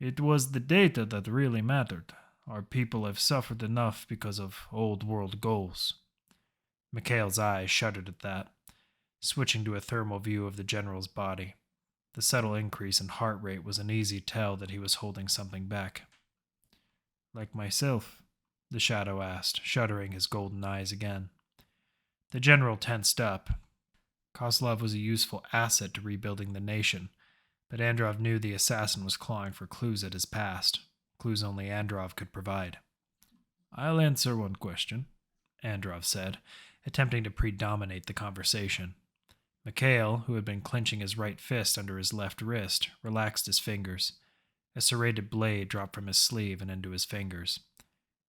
It was the data that really mattered. Our people have suffered enough because of old world goals. Mikhail's eyes shuddered at that, switching to a thermal view of the general's body. The subtle increase in heart rate was an easy tell that he was holding something back. Like myself? The shadow asked, shuddering his golden eyes again. The general tensed up. Kozlov was a useful asset to rebuilding the nation, but Androv knew the assassin was clawing for clues at his past, clues only Androv could provide. I'll answer one question, Androv said, attempting to predominate the conversation. Mikhail, who had been clenching his right fist under his left wrist, relaxed his fingers. A serrated blade dropped from his sleeve and into his fingers.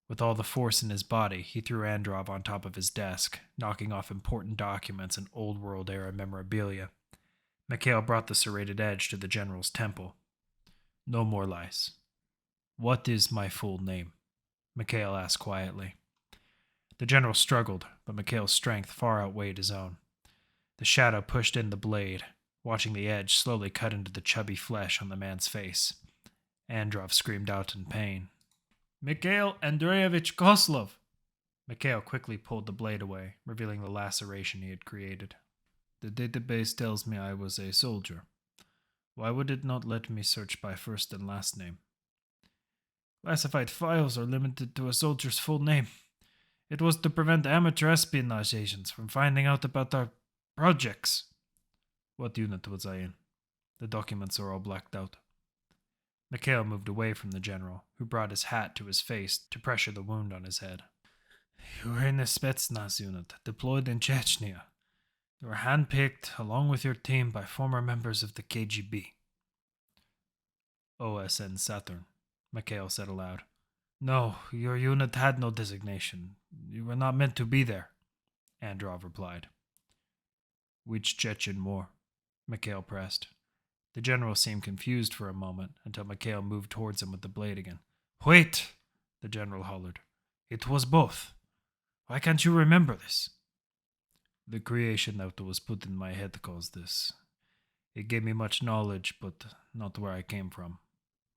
With all the force in his body, he threw Androv on top of his desk, knocking off important documents and old world-era memorabilia. Mikhail brought the serrated edge to the general's temple. No more lies. What is my full name? Mikhail asked quietly. The general struggled, but Mikhail's strength far outweighed his own. The shadow pushed in the blade, watching the edge slowly cut into the chubby flesh on the man's face. Androv screamed out in pain. Mikhail Andreevich Kozlov! Mikhail quickly pulled the blade away, revealing the laceration he had created. The database tells me I was a soldier. Why would it not let me search by first and last name? Classified files are limited to a soldier's full name. It was to prevent amateur espionage agents from finding out about our projects. What unit was I in? The documents are all blacked out. Mikhail moved away from the general, who brought his hat to his face to pressure the wound on his head. You were in a Spetsnaz unit, deployed in Chechnya. You were handpicked, along with your team, by former members of the KGB. OSN Saturn, Mikhail said aloud. No, your unit had no designation. You were not meant to be there, Androv replied. Which Chechen war? Mikhail pressed. The general seemed confused for a moment until Mikhail moved towards him with the blade again. Wait! The general hollered. It was both. Why can't you remember this? The creation that was put in my head caused this. It gave me much knowledge, but not where I came from,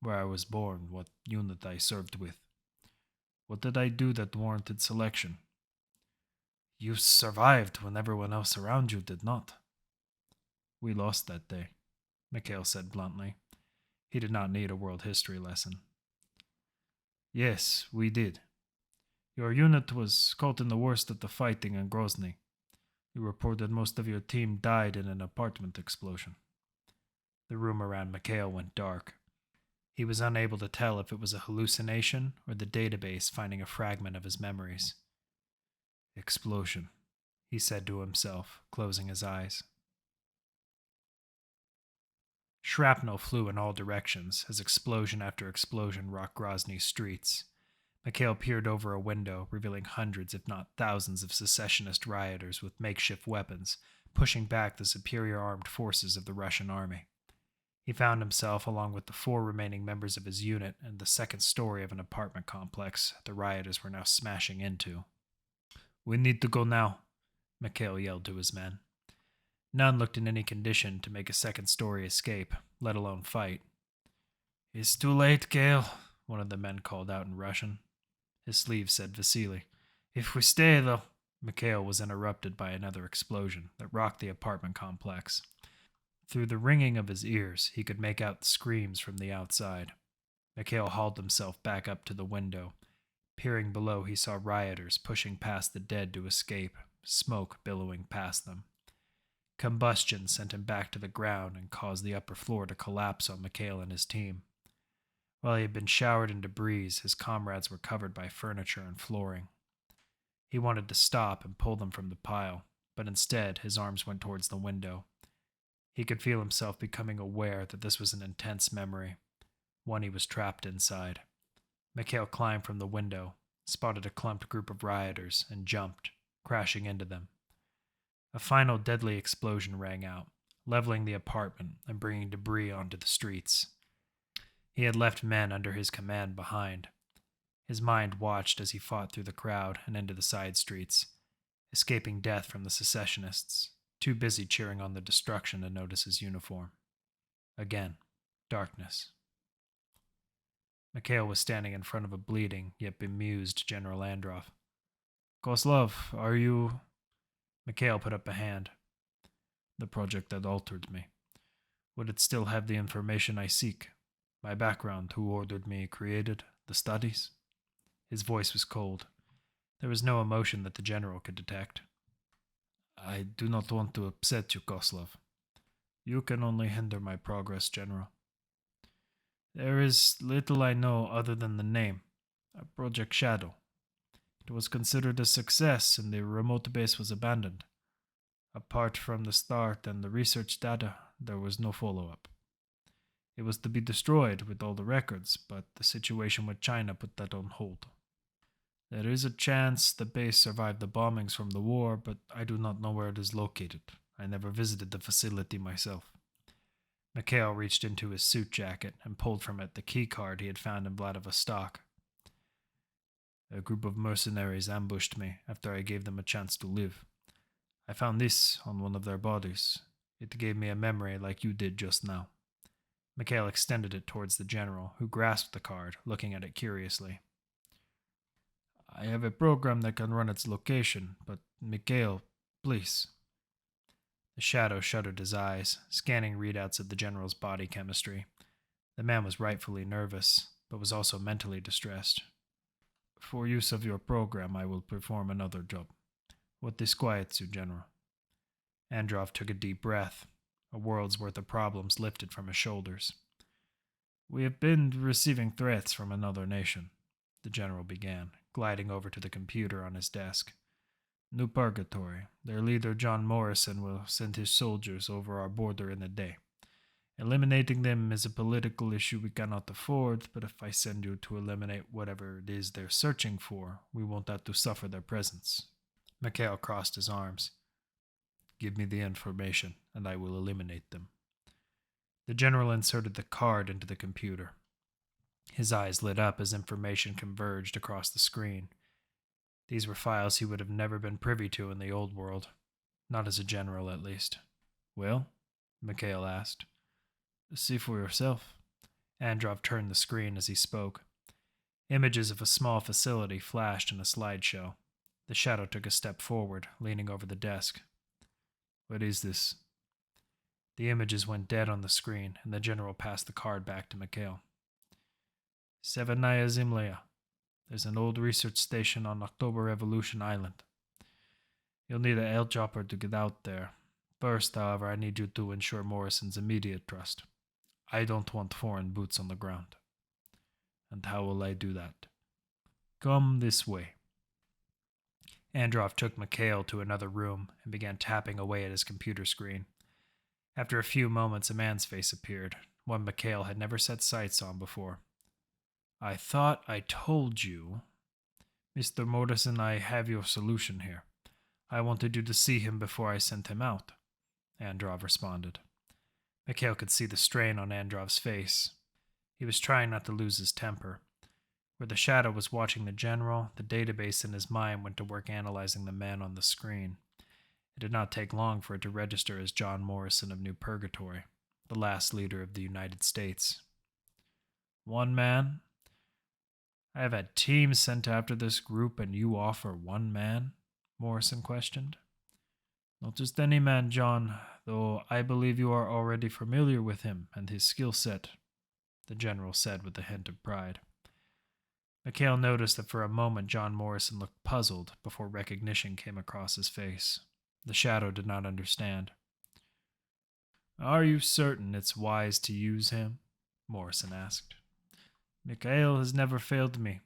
where I was born, what unit I served with. What did I do that warranted selection? You survived when everyone else around you did not. We lost that day, Mikhail said bluntly. He did not need a world history lesson. Yes, we did. Your unit was caught in the worst of the fighting in Grozny. You reported most of your team died in an apartment explosion. The room around Mikhail went dark. He was unable to tell if it was a hallucination or the database finding a fragment of his memories. Explosion, he said to himself, closing his eyes. Shrapnel flew in all directions as explosion after explosion rocked Grozny's streets. Mikhail peered over a window, revealing hundreds, if not thousands, of secessionist rioters with makeshift weapons, pushing back the superior armed forces of the Russian army. He found himself, along with the 4 remaining members of his unit, in the second story of an apartment complex the rioters were now smashing into. "We need to go now," Mikhail yelled to his men. None looked in any condition to make a second-story escape, let alone fight. "It's too late, Gale," one of the men called out in Russian. His sleeve said Vasily. "If we stay, though—" Mikhail was interrupted by another explosion that rocked the apartment complex. Through the ringing of his ears, he could make out the screams from the outside. Mikhail hauled himself back up to the window. Peering below, he saw rioters pushing past the dead to escape, smoke billowing past them. Combustion sent him back to the ground and caused the upper floor to collapse on Mikhail and his team. While he had been showered in debris, his comrades were covered by furniture and flooring. He wanted to stop and pull them from the pile, but instead his arms went towards the window. He could feel himself becoming aware that this was an intense memory, one he was trapped inside. Mikhail climbed from the window, spotted a clumped group of rioters, and jumped, crashing into them. A final deadly explosion rang out, leveling the apartment and bringing debris onto the streets. He had left men under his command behind. His mind watched as he fought through the crowd and into the side streets, escaping death from the secessionists, too busy cheering on the destruction to notice his uniform. Again, darkness. Mikhail was standing in front of a bleeding, yet bemused General Androv. "Koslov, are you—" Mikhail put up a hand. "The project that altered me. Would it still have the information I seek? My background, who ordered me created, the studies?" His voice was cold. There was no emotion that the general could detect. "I do not want to upset you, Koslov. You can only hinder my progress, General. There is little I know other than the name, Project Shadow. It was considered a success and the remote base was abandoned. Apart from the start and the research data, there was no follow-up. It was to be destroyed with all the records, but the situation with China put that on hold. There is a chance the base survived the bombings from the war, but I do not know where it is located. I never visited the facility myself." Mikhail reached into his suit jacket and pulled from it the key card he had found in Vladivostok. "A group of mercenaries ambushed me after I gave them a chance to live. I found this on one of their bodies. It gave me a memory like you did just now." Mikhail extended it towards the general, who grasped the card, looking at it curiously. "I have a program that can run its location, but Mikhail, please." The shadow shuttered his eyes, scanning readouts of the general's body chemistry. The man was rightfully nervous, but was also mentally distressed. "For use of your program, I will perform another job. What disquiets you, General?" Androv took a deep breath. A world's worth of problems lifted from his shoulders. "We have been receiving threats from another nation," the general began, gliding over to the computer on his desk. "New Purgatory. Their leader, John Morrison, will send his soldiers over our border in a day. Eliminating them is a political issue we cannot afford, but if I send you to eliminate whatever it is they're searching for, we won't have to suffer their presence." Mikhail crossed his arms. "Give me the information, and I will eliminate them." The general inserted the card into the computer. His eyes lit up as information converged across the screen. These were files he would have never been privy to in the old world. Not as a general, at least. "Well?" Mikhail asked. "See for yourself." Androv turned the screen as he spoke. Images of a small facility flashed in a slideshow. The shadow took a step forward, leaning over the desk. "What is this?" The images went dead on the screen, and the general passed the card back to Mikhail. "Severnaya Zemlya. There's an old research station on October Revolution Island. You'll need a helicopter to get out there. First, however, I need you to ensure Morrison's immediate trust. I don't want foreign boots on the ground. And how will I do that? Come this way. Androv took Mikhail to another room and began tapping away at his computer screen. After a few moments, a man's face appeared, one Mikhail had never set sights on before. I thought I told you. Mr. Morrison, I have your solution here. I wanted you to see him before I sent him out, Androv responded. Mikhail could see the strain on Androv's face. He was trying not to lose his temper. Where the shadow was watching the general, the database in his mind went to work analyzing the man on the screen. It did not take long for it to register as John Morrison of New Purgatory, the last leader of the United States. One man? I have had teams sent after this group, and you offer one man? Morrison questioned. Not just any man, John, though I believe you are already familiar with him and his skill set, the general said with a hint of pride. Mikhail noticed that for a moment John Morrison looked puzzled before recognition came across his face. The shadow did not understand. Are you certain it's wise to use him? Morrison asked. Mikhail has never failed me,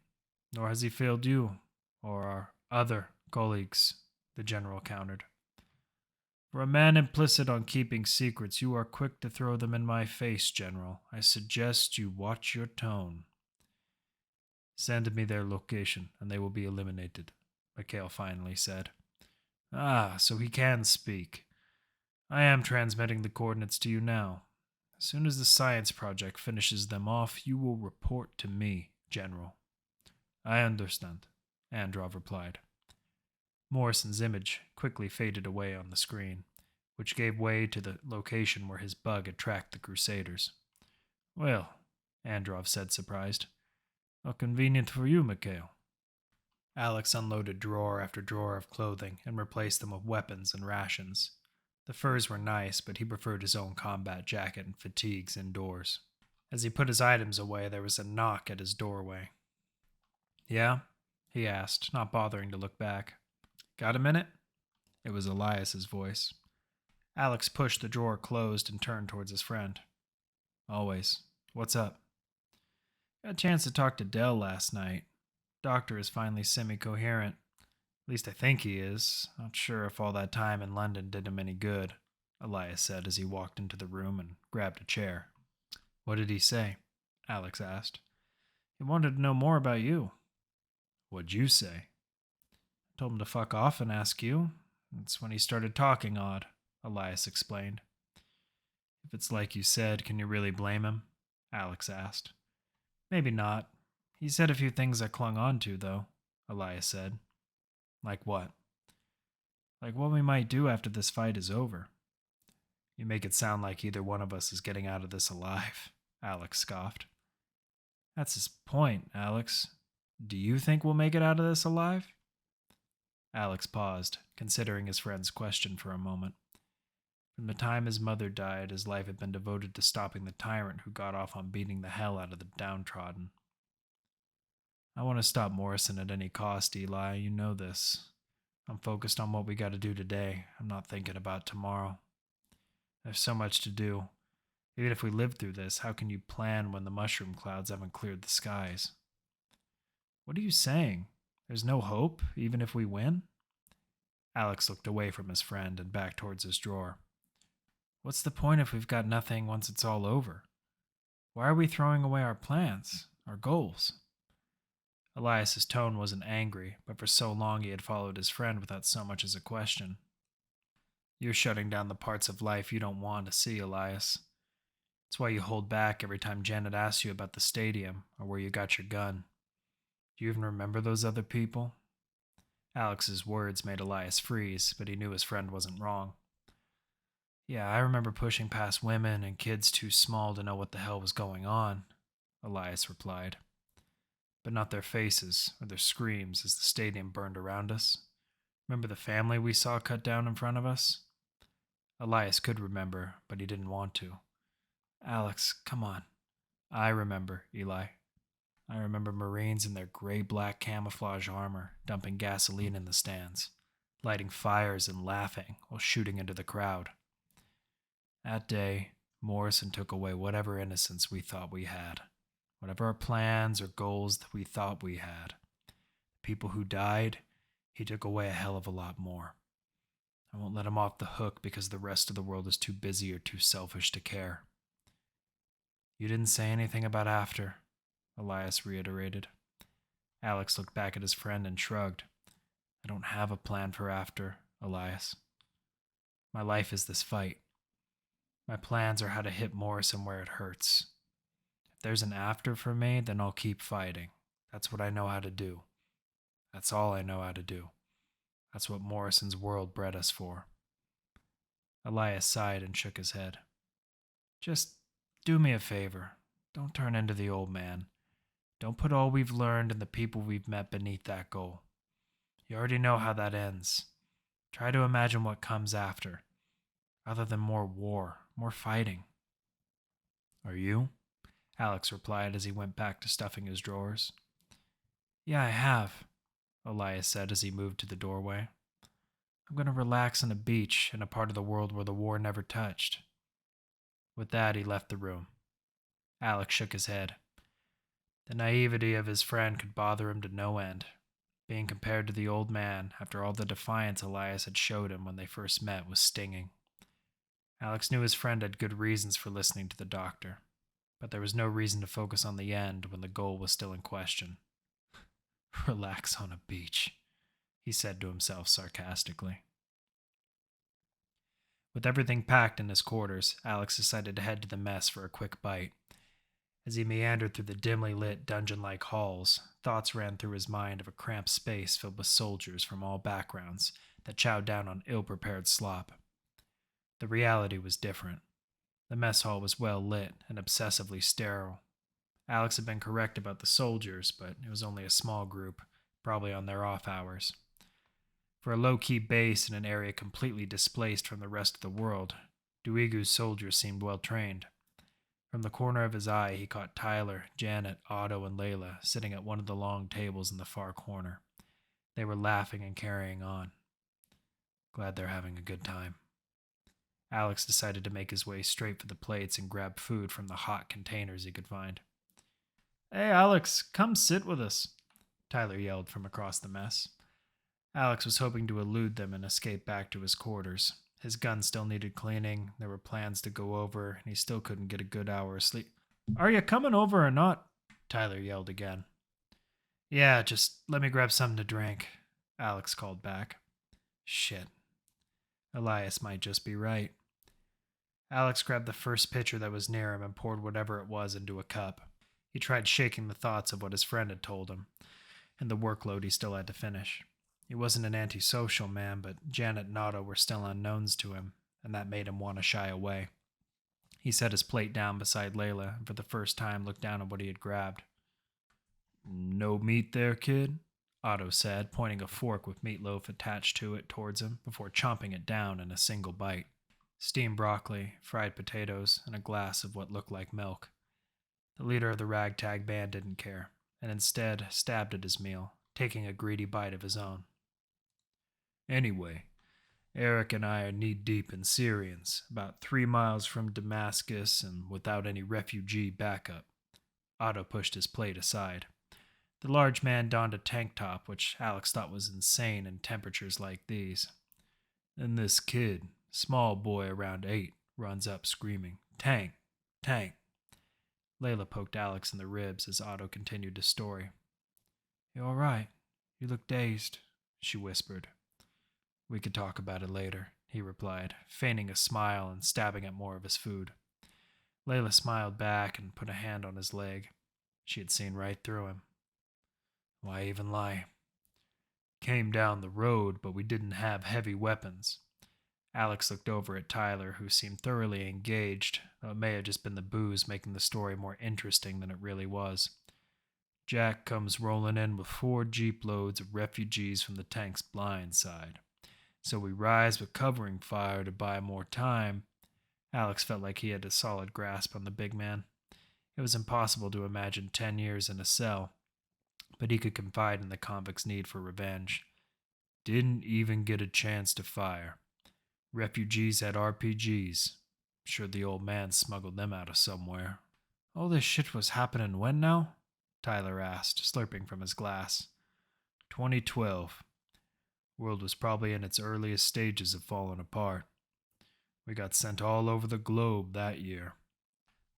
nor has he failed you, or our other colleagues, the general countered. For a man implicit on keeping secrets, you are quick to throw them in my face, General. I suggest you watch your tone. Send me their location, and they will be eliminated, Mikhail finally said. Ah, so he can speak. I am transmitting the coordinates to you now. As soon as the science project finishes them off, you will report to me, General. I understand, Androv replied. Morrison's image quickly faded away on the screen, which gave way to the location where his bug had tracked the Crusaders. Well, Androv said, surprised. How convenient for you, Mikhail. Alex unloaded drawer after drawer of clothing and replaced them with weapons and rations. The furs were nice, but he preferred his own combat jacket and fatigues indoors. As he put his items away, there was a knock at his doorway. Yeah? He asked, not bothering to look back. Got a minute? It was Elias's voice. Alex pushed the drawer closed and turned towards his friend. Always. What's up? Got a chance to talk to Dell last night. Doctor is finally semi-coherent. At least I think he is. Not sure if all that time in London did him any good, Elias said as he walked into the room and grabbed a chair. What did he say? Alex asked. He wanted to know more about you. What'd you say? I told him to fuck off and ask you. That's when he started talking odd, Elias explained. If it's like you said, can you really blame him? Alex asked. Maybe not. He said a few things I clung on to, though, Elias said. Like what? Like what we might do after this fight is over. You make it sound like either one of us is getting out of this alive, Alex scoffed. That's his point, Alex. Do you think we'll make it out of this alive? Alex paused, considering his friend's question for a moment. From the time his mother died, his life had been devoted to stopping the tyrant who got off on beating the hell out of the downtrodden. I want to stop Morrison at any cost, Eli. You know this. I'm focused on what we got to do today. I'm not thinking about tomorrow. There's so much to do. Even if we live through this, how can you plan when the mushroom clouds haven't cleared the skies? What are you saying? There's no hope, even if we win? Alex looked away from his friend and back towards his drawer. What's the point if we've got nothing once it's all over? Why are we throwing away our plans, our goals? Elias's tone wasn't angry, but for so long he had followed his friend without so much as a question. You're shutting down the parts of life you don't want to see, Elias. It's why you hold back every time Janet asks you about the stadium or where you got your gun. Do you even remember those other people? Alex's words made Elias freeze, but he knew his friend wasn't wrong. Yeah, I remember pushing past women and kids too small to know what the hell was going on, Elias replied. But not their faces or their screams as the stadium burned around us. Remember the family we saw cut down in front of us? Elias could remember, but he didn't want to. Alex, come on. I remember, Eli. I remember Marines in their gray-black camouflage armor dumping gasoline in the stands, lighting fires and laughing while shooting into the crowd. That day, Morrison took away whatever innocence we thought we had, whatever our plans or goals that we thought we had. The people who died, he took away a hell of a lot more. I won't let him off the hook because the rest of the world is too busy or too selfish to care. You didn't say anything about after, Elias reiterated. Alex looked back at his friend and shrugged. I don't have a plan for after, Elias. My life is this fight. My plans are how to hit Morrison where it hurts. If there's an after for me, then I'll keep fighting. That's what I know how to do. That's all I know how to do. That's what Morrison's world bred us for. Elias sighed and shook his head. Just do me a favor. Don't turn into the old man. Don't put all we've learned and the people we've met beneath that goal. You already know how that ends. Try to imagine what comes after. Other than more war, more fighting. Are you? Alex replied as he went back to stuffing his drawers. Yeah, I have, Elias said as he moved to the doorway. I'm going to relax on a beach in a part of the world where the war never touched. With that, he left the room. Alex shook his head. The naivety of his friend could bother him to no end. Being compared to the old man, after all the defiance Elias had showed him when they first met, was stinging. Alex knew his friend had good reasons for listening to the doctor, but there was no reason to focus on the end when the goal was still in question. Relax on a beach, he said to himself sarcastically. With everything packed in his quarters, Alex decided to head to the mess for a quick bite. As he meandered through the dimly lit dungeon-like halls, thoughts ran through his mind of a cramped space filled with soldiers from all backgrounds that chowed down on ill-prepared slop. The reality was different. The mess hall was well lit and obsessively sterile. Alex had been correct about the soldiers, but it was only a small group, probably on their off hours. For a low-key base in an area completely displaced from the rest of the world, Duigu's soldiers seemed well trained. From the corner of his eye, he caught Tyler, Janet, Otto, and Layla sitting at one of the long tables in the far corner. They were laughing and carrying on. Glad they're having a good time. Alex decided to make his way straight for the plates and grab food from the hot containers he could find. Hey, Alex, come sit with us, Tyler yelled from across the mess. Alex was hoping to elude them and escape back to his quarters. His gun still needed cleaning, there were plans to go over, and he still couldn't get a good hour of sleep. Are you coming over or not? Tyler yelled again. Yeah, just let me grab something to drink, Alex called back. Shit. Elias might just be right. Alex grabbed the first pitcher that was near him and poured whatever it was into a cup. He tried shaking the thoughts of what his friend had told him, and the workload he still had to finish. He wasn't an antisocial man, but Janet and Otto were still unknowns to him, and that made him want to shy away. He set his plate down beside Layla and for the first time looked down at what he had grabbed. No meat there, kid? Otto said, pointing a fork with meatloaf attached to it towards him before chomping it down in a single bite. Steamed broccoli, fried potatoes, and a glass of what looked like milk. The leader of the ragtag band didn't care, and instead stabbed at his meal, taking a greedy bite of his own. Anyway, Eric and I are knee-deep in Syrians, about 3 miles from Damascus and without any refugee backup. Otto pushed his plate aside. The large man donned a tank top, which Alex thought was insane in temperatures like these. Then this kid, small boy around 8, runs up screaming, "Tank! Tank!" Layla poked Alex in the ribs as Otto continued his story. You all right? You look dazed, she whispered. We could talk about it later, he replied, feigning a smile and stabbing at more of his food. Layla smiled back and put a hand on his leg. She had seen right through him. Why even lie? Came down the road, but we didn't have heavy weapons. Alex looked over at Tyler, who seemed thoroughly engaged, though it may have just been the booze making the story more interesting than it really was. Jack comes rolling in with 4 jeep loads of refugees from the tank's blind side. So we rise with covering fire to buy more time. Alex felt like he had a solid grasp on the big man. It was impossible to imagine 10 years in a cell, but he could confide in the convict's need for revenge. Didn't even get a chance to fire. Refugees had RPGs. Sure, the old man smuggled them out of somewhere. All this shit was happening when now? Tyler asked, slurping from his glass. 2012. World was probably in its earliest stages of falling apart. We got sent all over the globe that year.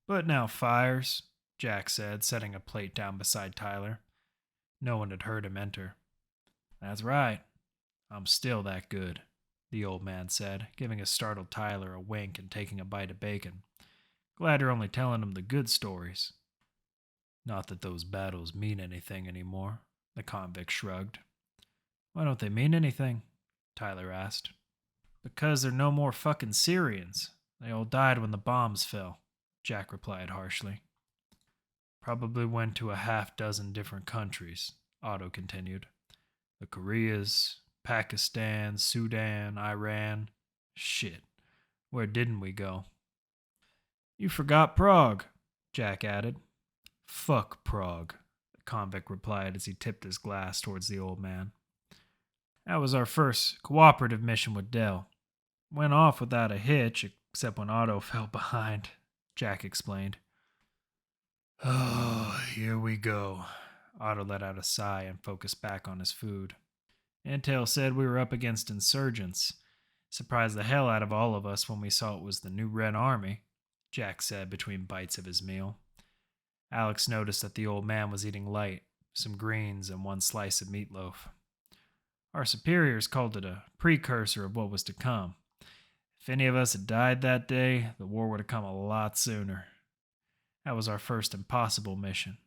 But now fires, Jack said, setting a plate down beside Tyler. No one had heard him enter. That's right. I'm still that good, the old man said, giving a startled Tyler a wink and taking a bite of bacon. Glad you're only telling him the good stories. Not that those battles mean anything anymore, the convict shrugged. Why don't they mean anything? Tyler asked. Because they're no more fucking Syrians. They all died when the bombs fell, Jack replied harshly. Probably went to a half-dozen different countries, Otto continued. The Koreas, Pakistan, Sudan, Iran. Shit, where didn't we go? You forgot Prague, Jack added. Fuck Prague, the convict replied as he tipped his glass towards the old man. That was our first cooperative mission with Dell. Went off without a hitch, except when Otto fell behind, Jack explained. Oh, here we go. Otto let out a sigh and focused back on his food. Intel said we were up against insurgents. Surprised the hell out of all of us when we saw it was the new Red Army, Jack said between bites of his meal. Alex noticed that the old man was eating light, some greens and one slice of meatloaf. Our superiors called it a precursor of what was to come. If any of us had died that day, the war would have come a lot sooner. That was our first impossible mission.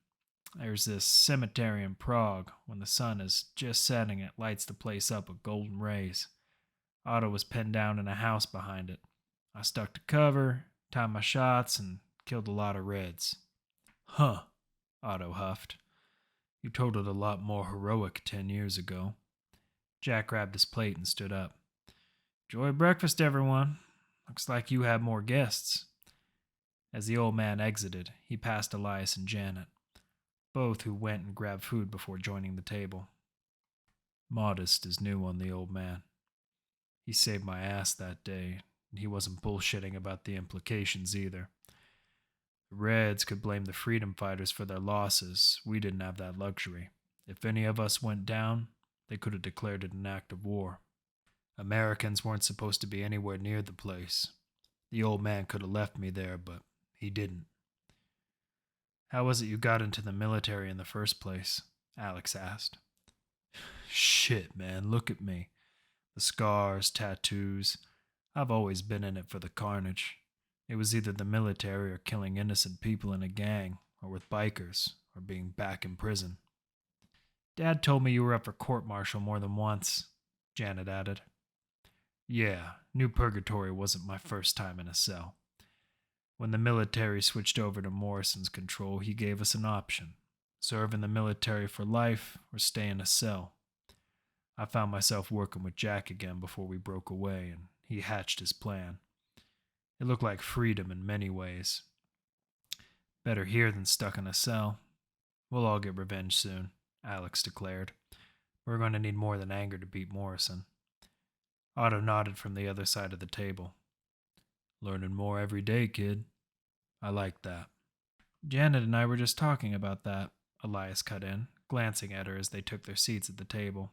There's this cemetery in Prague. When the sun is just setting, it lights the place up with golden rays. Otto was pinned down in a house behind it. I stuck to cover, timed my shots, and killed a lot of Reds. Huh, Otto huffed. You told it a lot more heroic 10 years ago. Jack grabbed his plate and stood up. Enjoy breakfast, everyone. Looks like you have more guests. As the old man exited, he passed Elias and Janet, both who went and grabbed food before joining the table. Modest is new on the old man. He saved my ass that day, and he wasn't bullshitting about the implications either. The Reds could blame the freedom fighters for their losses. We didn't have that luxury. If any of us went down, they could have declared it an act of war. Americans weren't supposed to be anywhere near the place. The old man could have left me there, but he didn't. How was it you got into the military in the first place? Alex asked. Shit, man, look at me. The scars, tattoos. I've always been in it for the carnage. It was either the military or killing innocent people in a gang, or with bikers, or being back in prison. Dad told me you were up for court-martial more than once, Janet added. Yeah, New Purgatory wasn't my first time in a cell. When the military switched over to Morrison's control, he gave us an option. Serve in the military for life or stay in a cell. I found myself working with Jack again before we broke away, and he hatched his plan. It looked like freedom in many ways. Better here than stuck in a cell. We'll all get revenge soon, Alex declared. We're going to need more than anger to beat Morrison. Otto nodded from the other side of the table. Learning more every day, kid. I like that. Janet and I were just talking about that, Elias cut in, glancing at her as they took their seats at the table.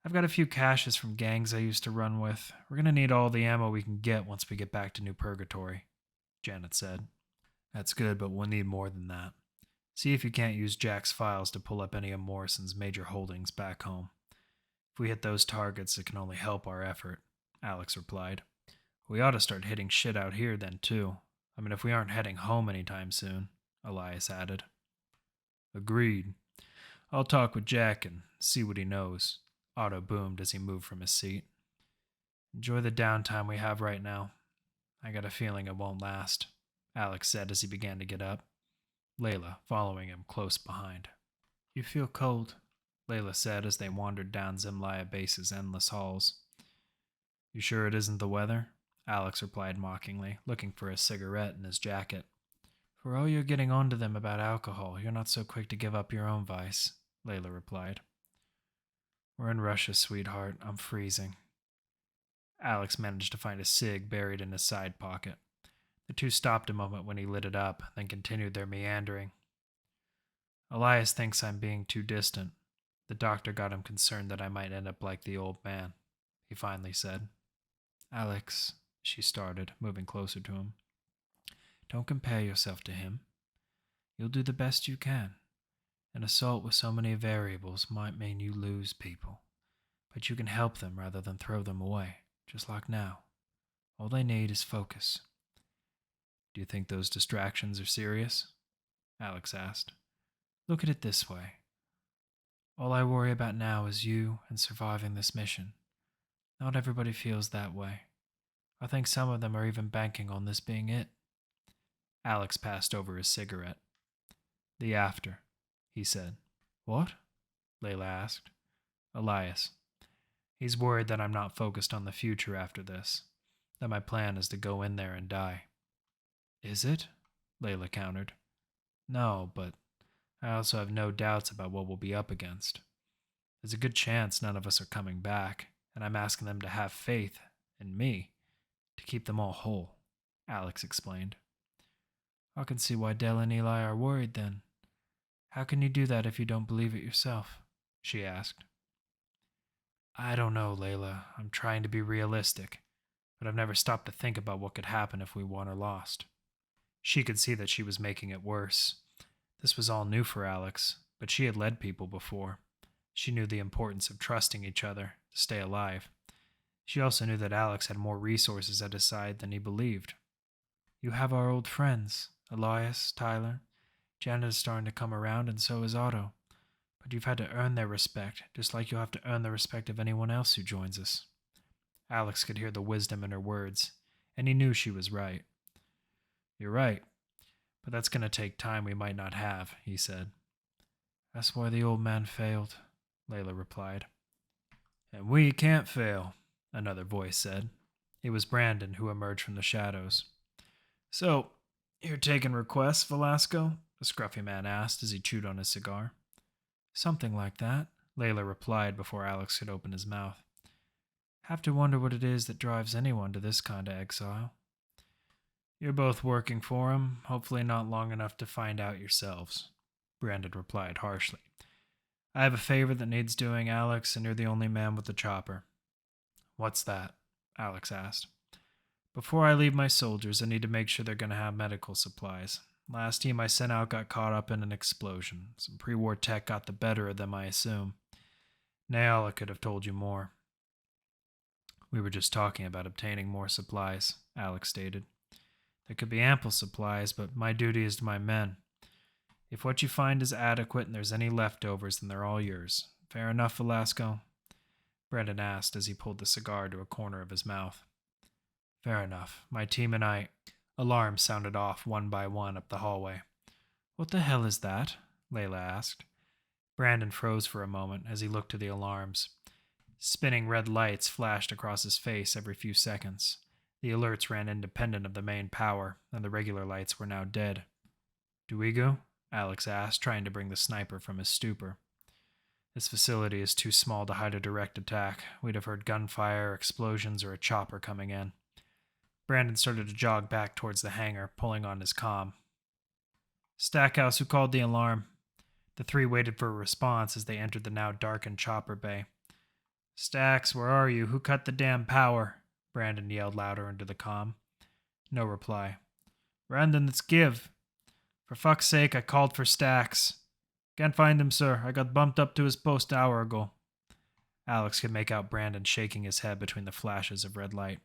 I've got a few caches from gangs I used to run with. We're going to need all the ammo we can get once we get back to New Purgatory, Janet said. That's good, but we'll need more than that. See if you can't use Jack's files to pull up any of Morrison's major holdings back home. If we hit those targets, it can only help our effort, Alex replied. We ought to start hitting shit out here then, too. I mean, if we aren't heading home anytime soon, Elias added. Agreed. I'll talk with Jack and see what he knows, Otto boomed as he moved from his seat. Enjoy the downtime we have right now. I got a feeling it won't last, Alex said as he began to get up, Layla following him close behind. You feel cold, Layla said as they wandered down Zemlya Base's endless halls. You sure it isn't the weather? Alex replied mockingly, looking for a cigarette in his jacket. For all you're getting on to them about alcohol, you're not so quick to give up your own vice, Layla replied. We're in Russia, sweetheart. I'm freezing. Alex managed to find a cig buried in his side pocket. The two stopped a moment when he lit it up, then continued their meandering. Elias thinks I'm being too distant. The doctor got him concerned that I might end up like the old man, he finally said. Alex, she started, moving closer to him. Don't compare yourself to him. You'll do the best you can. An assault with so many variables might mean you lose people, but you can help them rather than throw them away, just like now. All they need is focus. Do you think those distractions are serious? Alex asked. Look at it this way. All I worry about now is you and surviving this mission. Not everybody feels that way. I think some of them are even banking on this being it. Alex passed over his cigarette. The after, he said. What? Layla asked. Elias. He's worried that I'm not focused on the future after this, that my plan is to go in there and die. Is it? Layla countered. No, but I also have no doubts about what we'll be up against. There's a good chance none of us are coming back, and I'm asking them to have faith in me to keep them all whole, Alex explained. I can see why Dell and Eli are worried then. How can you do that if you don't believe it yourself? She asked. I don't know, Layla. I'm trying to be realistic, but I've never stopped to think about what could happen if we won or lost. She could see that she was making it worse. This was all new for Alex, but she had led people before. She knew the importance of trusting each other to stay alive. She also knew that Alex had more resources at his side than he believed. You have our old friends, Elias, Tyler. Janet is starting to come around, and so is Otto. But you've had to earn their respect, just like you'll have to earn the respect of anyone else who joins us. Alex could hear the wisdom in her words, and he knew she was right. You're right, but that's going to take time we might not have, he said. That's why the old man failed, Layla replied. And we can't fail, another voice said. It was Brandon who emerged from the shadows. So, you're taking requests, Velasco? The scruffy man asked as he chewed on his cigar. Something like that, Layla replied before Alex could open his mouth. Have to wonder what it is that drives anyone to this kind of exile. You're both working for him, hopefully not long enough to find out yourselves, Brandon replied harshly. I have a favor that needs doing, Alex, and you're the only man with the chopper. What's that? Alex asked. Before I leave my soldiers, I need to make sure they're going to have medical supplies. Last team I sent out got caught up in an explosion. Some pre-war tech got the better of them, I assume. Nayala could have told you more. We were just talking about obtaining more supplies, Alex stated. There could be ample supplies, but my duty is to my men. If what you find is adequate and there's any leftovers, then they're all yours. Fair enough, Velasco? Brendan asked as he pulled the cigar to a corner of his mouth. Fair enough. My team and I... Alarms sounded off one by one up the hallway. What the hell is that? Layla asked. Brandon froze for a moment as he looked to the alarms. Spinning red lights flashed across his face every few seconds. The alerts ran independent of the main power, and the regular lights were now dead. Do we go? Alex asked, trying to bring the sniper from his stupor. This facility is too small to hide a direct attack. We'd have heard gunfire, explosions, or a chopper coming in. Brandon started to jog back towards the hangar, pulling on his comm. Stackhouse, who called the alarm? The three waited for a response as they entered the now darkened chopper bay. Stacks, where are you? Who cut the damn power? Brandon yelled louder into the comm. No reply. Brandon, it's Give. For fuck's sake, I called for Stacks. Can't find him, sir. I got bumped up to his post an hour ago. Alex could make out Brandon shaking his head between the flashes of red light.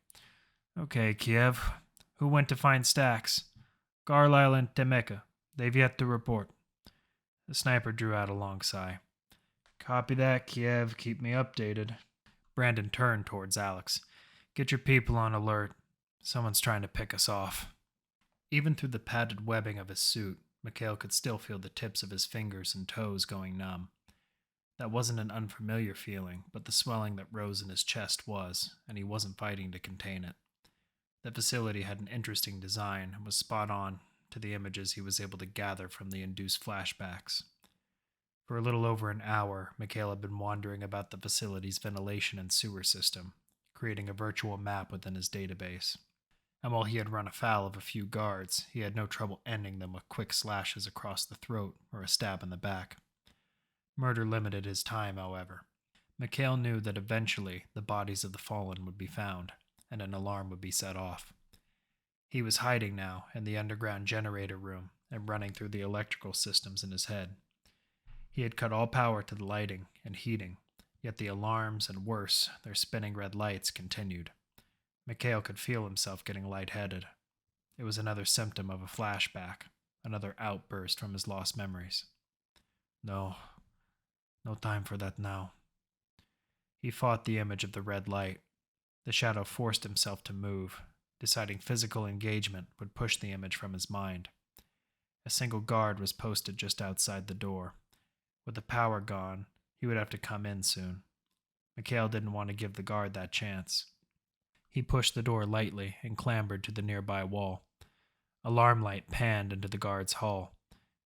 Okay, Kiev. Who went to find Stacks? Carlisle and Temeka. They've yet to report. The sniper drew out a long sigh. Copy that, Kiev. Keep me updated. Brandon turned towards Alex. Get your people on alert. Someone's trying to pick us off. Even through the padded webbing of his suit, Mikhail could still feel the tips of his fingers and toes going numb. That wasn't an unfamiliar feeling, but the swelling that rose in his chest was, and he wasn't fighting to contain it. The facility had an interesting design and was spot on, to the images he was able to gather from the induced flashbacks. For a little over an hour, Mikhail had been wandering about the facility's ventilation and sewer system, creating a virtual map within his database. And while he had run afoul of a few guards, he had no trouble ending them with quick slashes across the throat or a stab in the back. Murder limited his time, however. Mikhail knew that eventually the bodies of the fallen would be found, and an alarm would be set off. He was hiding now in the underground generator room and running through the electrical systems in his head. He had cut all power to the lighting and heating, yet the alarms and, worse, their spinning red lights continued. Mikhail could feel himself getting lightheaded. It was another symptom of a flashback, another outburst from his lost memories. No time for that now. He fought the image of the red light. The shadow forced himself to move, deciding physical engagement would push the image from his mind. A single guard was posted just outside the door. With the power gone, he would have to come in soon. Mikhail didn't want to give the guard that chance. He pushed the door lightly and clambered to the nearby wall. Alarm light panned into the guard's hall,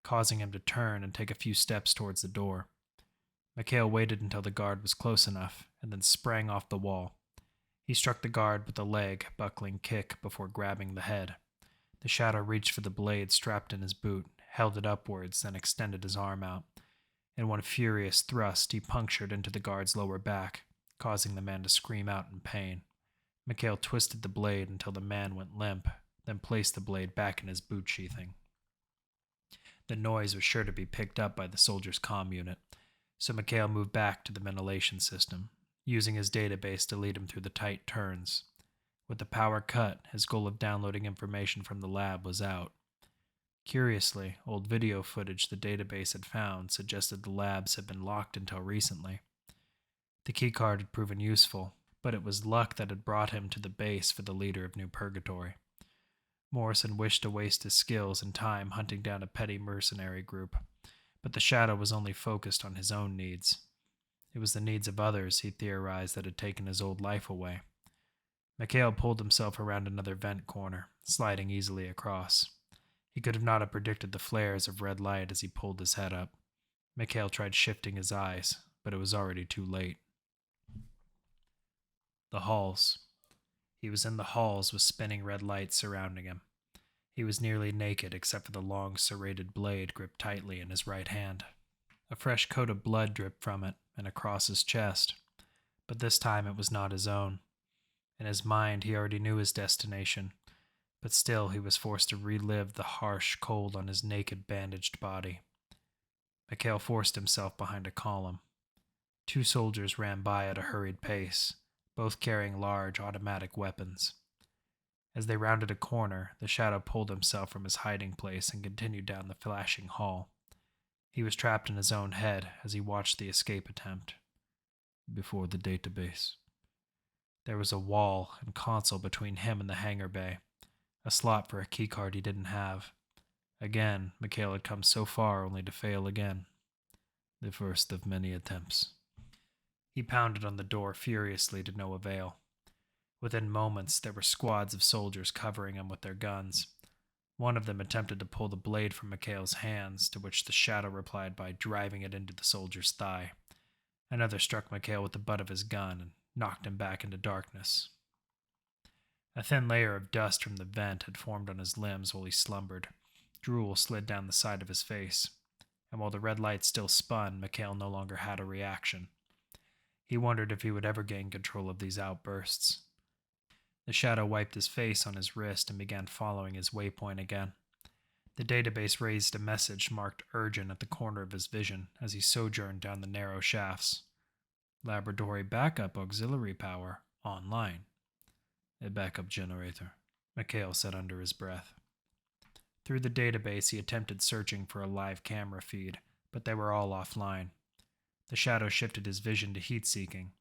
causing him to turn and take a few steps towards the door. Mikhail waited until the guard was close enough and then sprang off the wall. He struck the guard with a leg, buckling kick before grabbing the head. The shadow reached for the blade strapped in his boot, held it upwards, then extended his arm out. In one furious thrust, he punctured into the guard's lower back, causing the man to scream out in pain. Mikhail twisted the blade until the man went limp, then placed the blade back in his boot sheathing. The noise was sure to be picked up by the soldier's comm unit, so Mikhail moved back to the ventilation system, using his database to lead him through the tight turns. With the power cut, his goal of downloading information from the lab was out. Curiously, old video footage the database had found suggested the labs had been locked until recently. The keycard had proven useful, but it was luck that had brought him to the base for the leader of New Purgatory. Morrison wished to waste his skills and time hunting down a petty mercenary group, but the shadow was only focused on his own needs. It was the needs of others, he theorized, that had taken his old life away. Mikhail pulled himself around another vent corner, sliding easily across. He could not have predicted the flares of red light as he pulled his head up. Mikhail tried shifting his eyes, but it was already too late. The halls. He was in the halls with spinning red lights surrounding him. He was nearly naked except for the long serrated blade gripped tightly in his right hand. A fresh coat of blood dripped from it and across his chest, but this time it was not his own. In his mind he already knew his destination, but still he was forced to relive the harsh cold on his naked bandaged body. Mikhail forced himself behind a column. 2 soldiers ran by at a hurried pace, both carrying large automatic weapons. As they rounded a corner, the shadow pulled himself from his hiding place and continued down the flashing hall. He was trapped in his own head as he watched the escape attempt. Before the database. There was a wall and console between him and the hangar bay, a slot for a keycard he didn't have. Again, Mikhail had come so far only to fail again. The first of many attempts. He pounded on the door furiously to no avail. Within moments, there were squads of soldiers covering him with their guns. One of them attempted to pull the blade from Mikhail's hands, to which the shadow replied by driving it into the soldier's thigh. Another struck Mikhail with the butt of his gun and knocked him back into darkness. A thin layer of dust from the vent had formed on his limbs while he slumbered. Drool slid down the side of his face, and while the red light still spun, Mikhail no longer had a reaction. He wondered if he would ever gain control of these outbursts. The shadow wiped his face on his wrist and began following his waypoint again. The database raised a message marked urgent at the corner of his vision as he sojourned down the narrow shafts. Laboratory backup auxiliary power online. A backup generator, Mikhail said under his breath. Through the database, he attempted searching for a live camera feed, but they were all offline. The shadow shifted his vision to heat-seeking.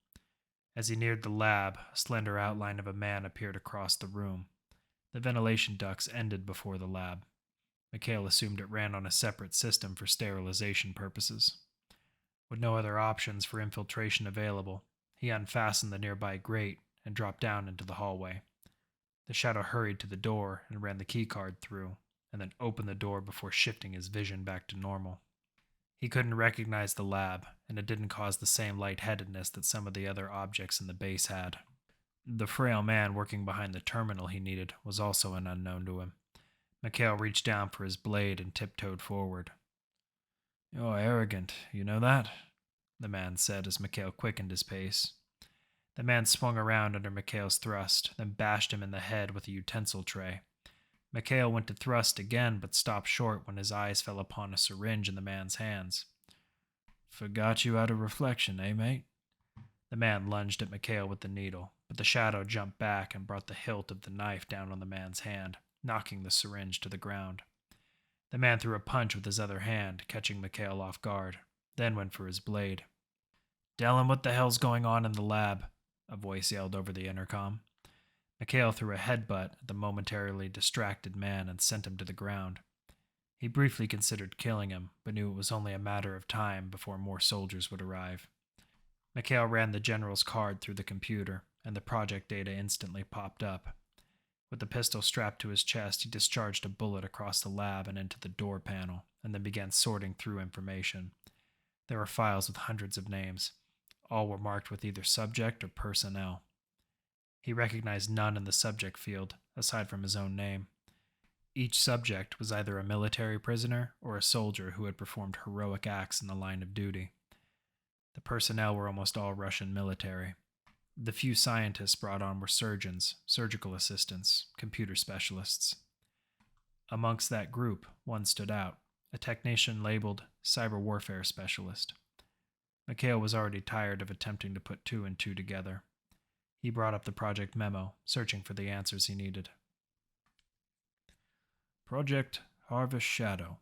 As he neared the lab, a slender outline of a man appeared across the room. The ventilation ducts ended before the lab. Mikhail assumed it ran on a separate system for sterilization purposes. With no other options for infiltration available, he unfastened the nearby grate and dropped down into the hallway. The shadow hurried to the door and ran the keycard through, and then opened the door before shifting his vision back to normal. He couldn't recognize the lab, and it didn't cause the same lightheadedness that some of the other objects in the base had. The frail man working behind the terminal he needed was also an unknown to him. Mikhail reached down for his blade and tiptoed forward. "You're arrogant, you know that?" the man said as Mikhail quickened his pace. The man swung around under Mikhail's thrust, then bashed him in the head with a utensil tray. Mikhail went to thrust again, but stopped short when his eyes fell upon a syringe in the man's hands. "Forgot you had a reflection, eh, mate?" The man lunged at Mikhail with the needle, but the shadow jumped back and brought the hilt of the knife down on the man's hand, knocking the syringe to the ground. The man threw a punch with his other hand, catching Mikhail off guard, then went for his blade. "Tell him what the hell's going on in the lab," a voice yelled over the intercom. Mikhail threw a headbutt at the momentarily distracted man and sent him to the ground. He briefly considered killing him, but knew it was only a matter of time before more soldiers would arrive. Mikhail ran the general's card through the computer, and the project data instantly popped up. With the pistol strapped to his chest, he discharged a bullet across the lab and into the door panel, and then began sorting through information. There were files with hundreds of names. All were marked with either subject or personnel. He recognized none in the subject field, aside from his own name. Each subject was either a military prisoner or a soldier who had performed heroic acts in the line of duty. The personnel were almost all Russian military. The few scientists brought on were surgeons, surgical assistants, computer specialists. Amongst that group, one stood out, a technician labeled Cyber Warfare Specialist. Mikhail was already tired of attempting to put two and two together. He brought up the project memo, searching for the answers he needed. Project Harvest Shadow.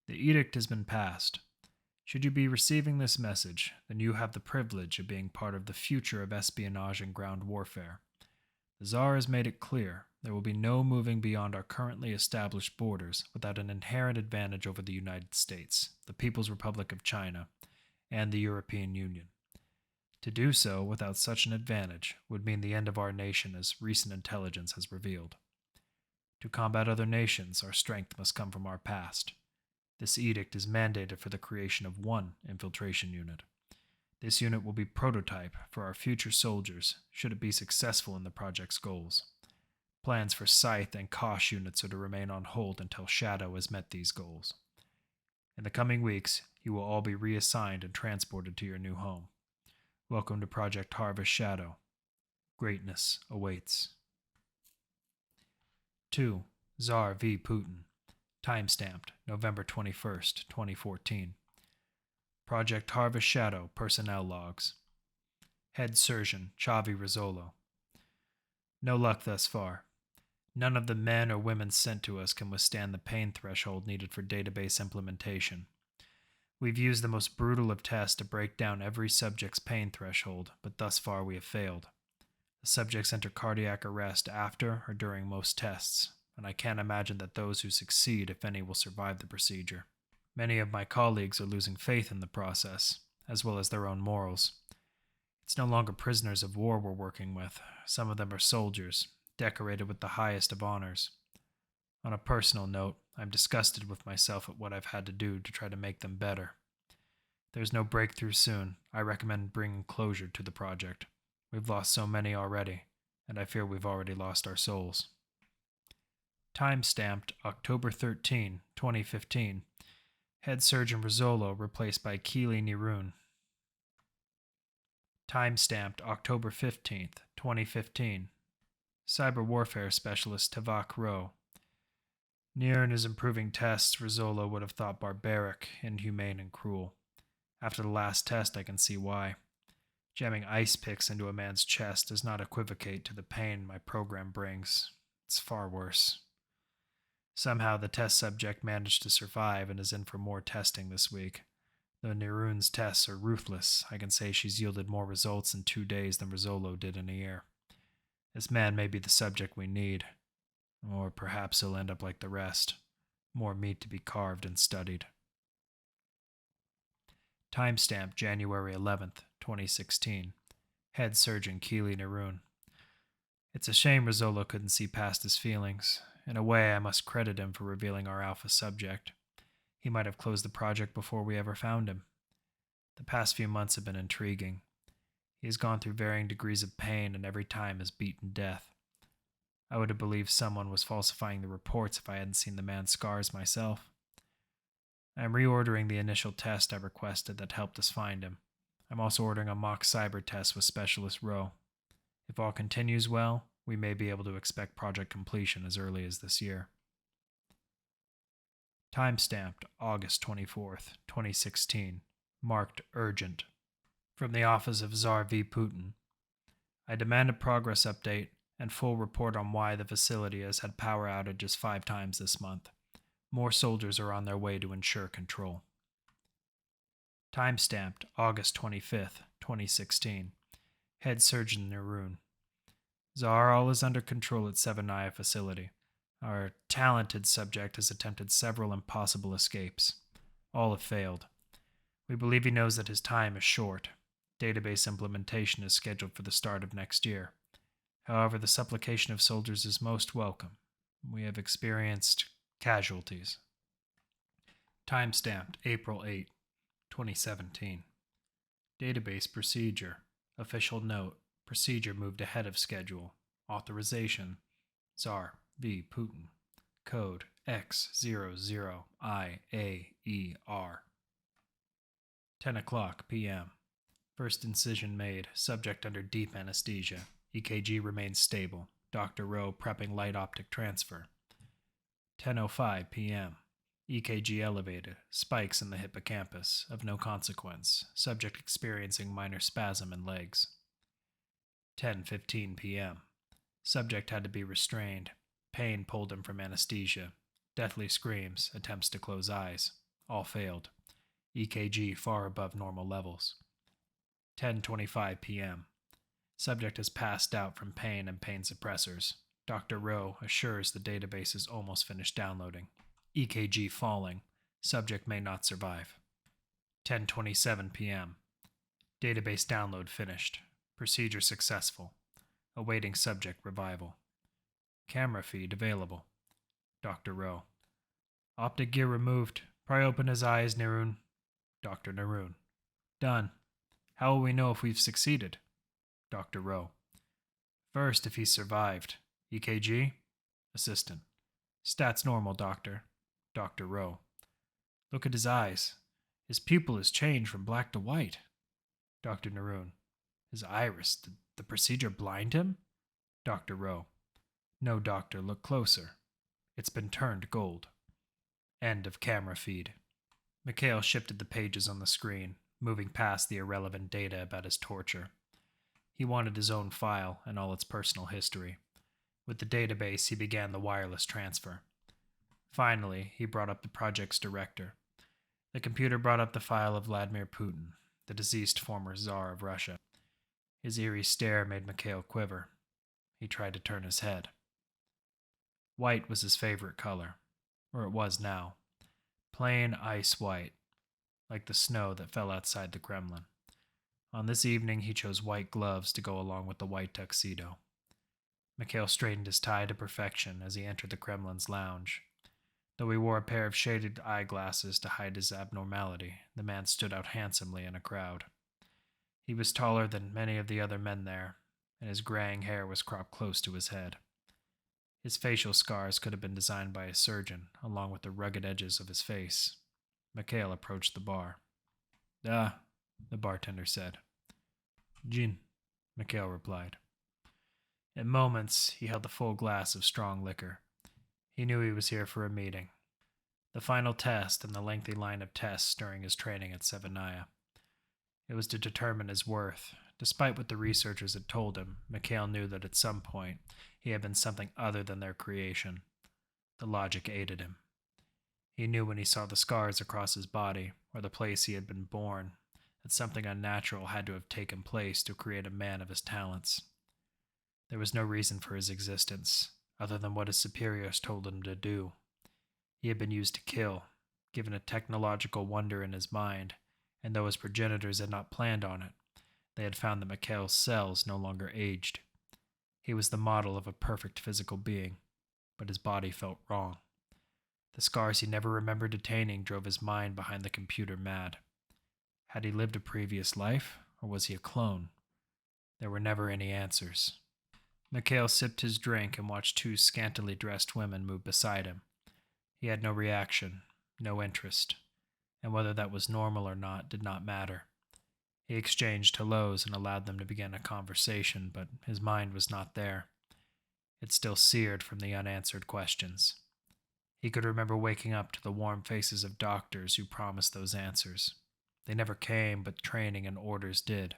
The edict has been passed. Should you be receiving this message, then you have the privilege of being part of the future of espionage and ground warfare. The Tsar has made it clear there will be no moving beyond our currently established borders without an inherent advantage over the United States, the People's Republic of China, and the European Union. To do so without such an advantage would mean the end of our nation, as recent intelligence has revealed. To combat other nations, our strength must come from our past. This edict is mandated for the creation of one infiltration unit. This unit will be prototype for our future soldiers should it be successful in the project's goals. Plans for Scythe and Kosh units are to remain on hold until Shadow has met these goals. In the coming weeks, you will all be reassigned and transported to your new home. Welcome to Project Harvest Shadow. Greatness awaits. 2. Tsar v. Putin. Timestamped November 21st, 2014. Project Harvest Shadow personnel logs. Head Surgeon Chavi Rizzolo. No luck thus far. None of the men or women sent to us can withstand the pain threshold needed for database implementation. We've used the most brutal of tests to break down every subject's pain threshold, but thus far we have failed. The subjects enter cardiac arrest after or during most tests, and I can't imagine that those who succeed, if any, will survive the procedure. Many of my colleagues are losing faith in the process, as well as their own morals. It's no longer prisoners of war we're working with. Some of them are soldiers, decorated with the highest of honors. On a personal note, I'm disgusted with myself at what I've had to do to try to make them better. If there's no breakthrough soon, I recommend bringing closure to the project. We've lost so many already, and I fear we've already lost our souls. Time-stamped October 13, 2015. Head Surgeon Rizzolo replaced by Keely Nirun. Time-stamped October 15th, 2015. Cyber Warfare Specialist Tavak Ro. Nirun is improving tests Rizzolo would have thought barbaric, inhumane, and cruel. After the last test, I can see why. Jamming ice picks into a man's chest does not equivocate to the pain my program brings. It's far worse. Somehow the test subject managed to survive and is in for more testing this week. Though Nirun's tests are ruthless, I can say she's yielded more results in 2 days than Rizzolo did in a year. This man may be the subject we need. Or perhaps he'll end up like the rest. More meat to be carved and studied. Timestamp January 11th, 2016. Head Surgeon Keely Nirun. It's a shame Rizzolo couldn't see past his feelings. In a way, I must credit him for revealing our alpha subject. He might have closed the project before we ever found him. The past few months have been intriguing. He has gone through varying degrees of pain and every time has beaten death. I would have believed someone was falsifying the reports if I hadn't seen the man's scars myself. I am reordering the initial test I requested that helped us find him. I'm also ordering a mock cyber test with Specialist Rowe. If all continues well, we may be able to expect project completion as early as this year. Timestamped August 24th, 2016. Marked urgent. From the office of Tsar V. Putin. I demand a progress update and full report on why the facility has had power outages 5 times this month. More soldiers are on their way to ensure control. Timestamped August 25th, 2016. Head Surgeon Nerun. Tsar, all is under control at Severnaya facility. Our talented subject has attempted several impossible escapes. All have failed. We believe he knows that his time is short. Database implementation is scheduled for the start of next year. However, the supplication of soldiers is most welcome. We have experienced casualties. Timestamped April 8, 2017. Database procedure. Official note. Procedure moved ahead of schedule. Authorization. Tsar V. Putin. Code X00IAER. 10 o'clock p.m. First incision made. Subject under deep anesthesia. EKG remains stable. Dr. Rowe prepping light optic transfer. 10:05 p.m. EKG elevated. Spikes in the hippocampus. Of no consequence. Subject experiencing minor spasm in legs. 10:15 p.m. Subject had to be restrained. Pain pulled him from anesthesia. Deathly screams. Attempts to close eyes. All failed. EKG far above normal levels. 10:25 p.m. Subject has passed out from pain and pain suppressors. Dr. Rowe assures the database is almost finished downloading. EKG falling. Subject may not survive. 10:27 p.m. Database download finished. Procedure successful. Awaiting subject revival. Camera feed available. Dr. Rowe. Optic gear removed. Pry open his eyes, Nerun. Dr. Nerun. Done. How will we know if we've succeeded? Dr. Rowe. First, if he's survived. EKG? Assistant. Stats normal, Doctor. Dr. Rowe. Look at his eyes. His pupil has changed from black to white. Dr. Nerun. His iris. Did the procedure blind him? Dr. Rowe. No, doctor, look closer. It's been turned gold. End of camera feed. Mikhail shifted the pages on the screen, moving past the irrelevant data about his torture. He wanted his own file and all its personal history. With the database, he began the wireless transfer. Finally, he brought up the project's director. The computer brought up the file of Vladimir Putin, the deceased former Tsar of Russia. His eerie stare made Mikhail quiver. He tried to turn his head. White was his favorite color, or it was now. Plain ice white, like the snow that fell outside the Kremlin. On this evening, he chose white gloves to go along with the white tuxedo. Mikhail straightened his tie to perfection as he entered the Kremlin's lounge. Though he wore a pair of shaded eyeglasses to hide his abnormality, the man stood out handsomely in a crowd. He was taller than many of the other men there, and his graying hair was cropped close to his head. His facial scars could have been designed by a surgeon, along with the rugged edges of his face. Mikhail approached the bar. "Ah," the bartender said. "Gin," Mikhail replied. At moments, he held a full glass of strong liquor. He knew he was here for a meeting. The final test in the lengthy line of tests during his training at Severnaya. It was to determine his worth. Despite what the researchers had told him, Mikhail knew that at some point he had been something other than their creation. The logic aided him. He knew when he saw the scars across his body, or the place he had been born, that something unnatural had to have taken place to create a man of his talents. There was no reason for his existence, other than what his superiors told him to do. He had been used to kill, given a technological wonder in his mind, and though his progenitors had not planned on it, they had found that Mikhail's cells no longer aged. He was the model of a perfect physical being. but his body felt wrong. The scars he never remembered attaining drove his mind behind the computer mad. Had he lived a previous life, or was he a clone? There were never any answers. Mikhail sipped his drink and watched two scantily dressed women move beside him. He had no reaction, no interest, and whether that was normal or not did not matter. He exchanged hellos and allowed them to begin a conversation, but his mind was not there. It still seared from the unanswered questions. He could remember waking up to the warm faces of doctors who promised those answers. They never came, but training and orders did.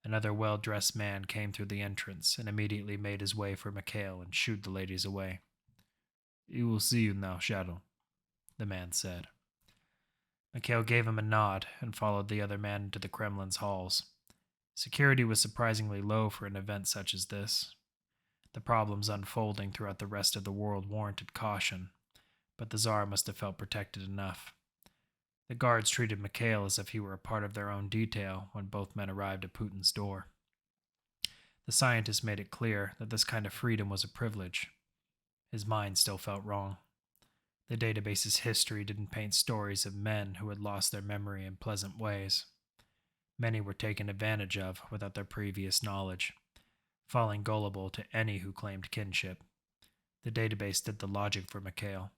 Another well-dressed man came through the entrance and immediately made his way for Mikhail and shooed the ladies away. "He will see you now, Shadow," the man said. Mikhail gave him a nod and followed the other man into the Kremlin's halls. Security was surprisingly low for an event such as this. The problems unfolding throughout the rest of the world warranted caution, but the Tsar must have felt protected enough. The guards treated Mikhail as if he were a part of their own detail when both men arrived at Putin's door. The scientist made it clear that this kind of freedom was a privilege. His mind still felt wrong. The database's history didn't paint stories of men who had lost their memory in pleasant ways. Many were taken advantage of without their previous knowledge, falling gullible to any who claimed kinship. The database did the logic for Mikhail.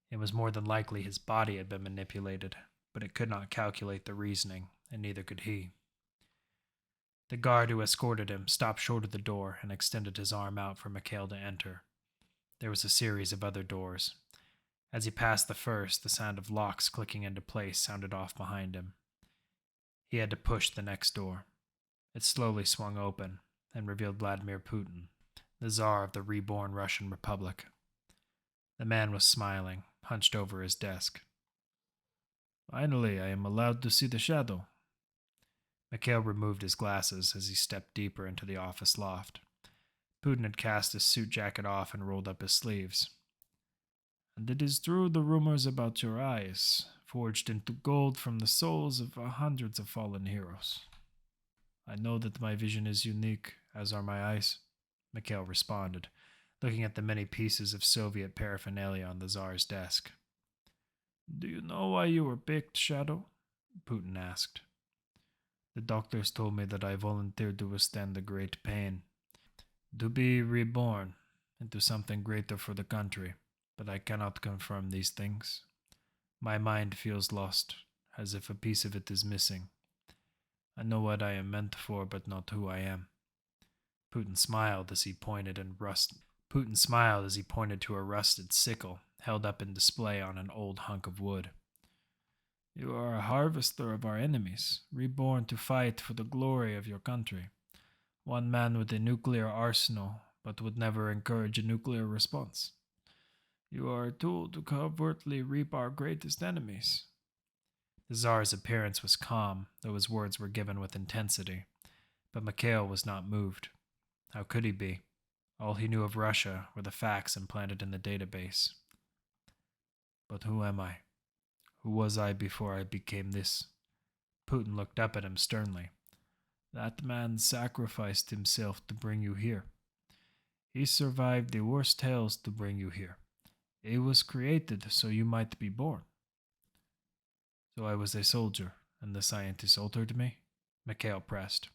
It was more than likely his body had been manipulated, but it could not calculate the reasoning, and neither could he. The guard who escorted him stopped short of the door and extended his arm out for Mikhail to enter. There was a series of other doors. As he passed the first, the sound of locks clicking into place sounded off behind him. He had to push the next door. It slowly swung open and revealed Vladimir Putin, the Tsar of the reborn Russian Republic. The man was smiling, hunched over his desk. "Finally, I am allowed to see the Shadow." Mikhail removed his glasses as he stepped deeper into the office loft. Putin had cast his suit jacket off and rolled up his sleeves. "And it is true the rumors about your eyes, forged into gold from the souls of hundreds of fallen heroes. I know that my vision is unique, as are my eyes," Mikhail responded, looking at the many pieces of Soviet paraphernalia on the Tsar's desk. "Do you know why you were picked, Shadow?" Putin asked. "The doctors told me that I volunteered to withstand the great pain, to be reborn into something greater for the country, but I cannot confirm these things. My mind feels lost, as if a piece of it is missing. I know what I am meant for, but not who I am." Putin smiled as he pointed to a rusted sickle held up in display on an old hunk of wood. "You are a harvester of our enemies, reborn to fight for the glory of your country. One man with a nuclear arsenal, but would never encourage a nuclear response. You are a tool to covertly reap our greatest enemies." The Tsar's appearance was calm, though his words were given with intensity. But Mikhail was not moved. How could he be? All he knew of Russia were the facts implanted in the database. "But who am I? Who was I before I became this?" Putin looked up at him sternly. "That man sacrificed himself to bring you here. He survived the worst hells to bring you here. He was created so you might be born." "So I was a soldier, and the scientist altered me?" Mikhail pressed.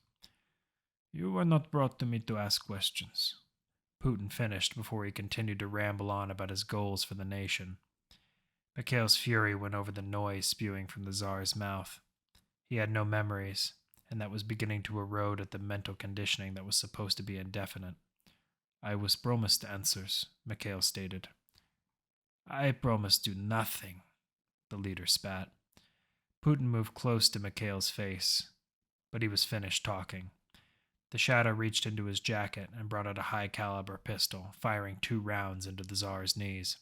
"You were not brought to me to ask questions," Putin finished before he continued to ramble on about his goals for the nation. Mikhail's fury went over the noise spewing from the Tsar's mouth. He had no memories, and that was beginning to erode at the mental conditioning that was supposed to be indefinite. "I was promised answers," Mikhail stated. "I promised you nothing," the leader spat. Putin moved close to Mikhail's face, but he was finished talking. The Shadow reached into his jacket and brought out a high-caliber pistol, firing 2 rounds into the Tsar's knees.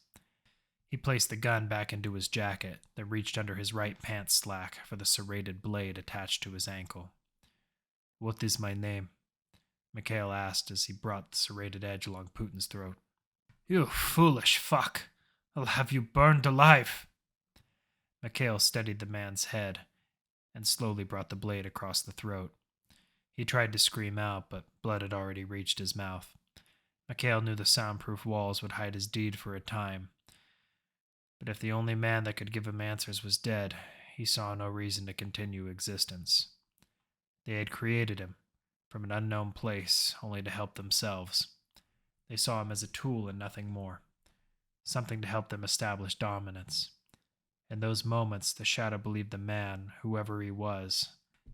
He placed the gun back into his jacket, then reached under his right pants slack for the serrated blade attached to his ankle. "What is my name?" Mikhail asked as he brought the serrated edge along Putin's throat. "You foolish fuck! I'll have you burned alive!" Mikhail steadied the man's head and slowly brought the blade across the throat. He tried to scream out, but blood had already reached his mouth. Mikhail knew the soundproof walls would hide his deed for a time, but if the only man that could give him answers was dead, he saw no reason to continue existence. They had created him from an unknown place only to help themselves. They saw him as a tool and nothing more, something to help them establish dominance. In those moments, the Shadow believed the man, whoever he was,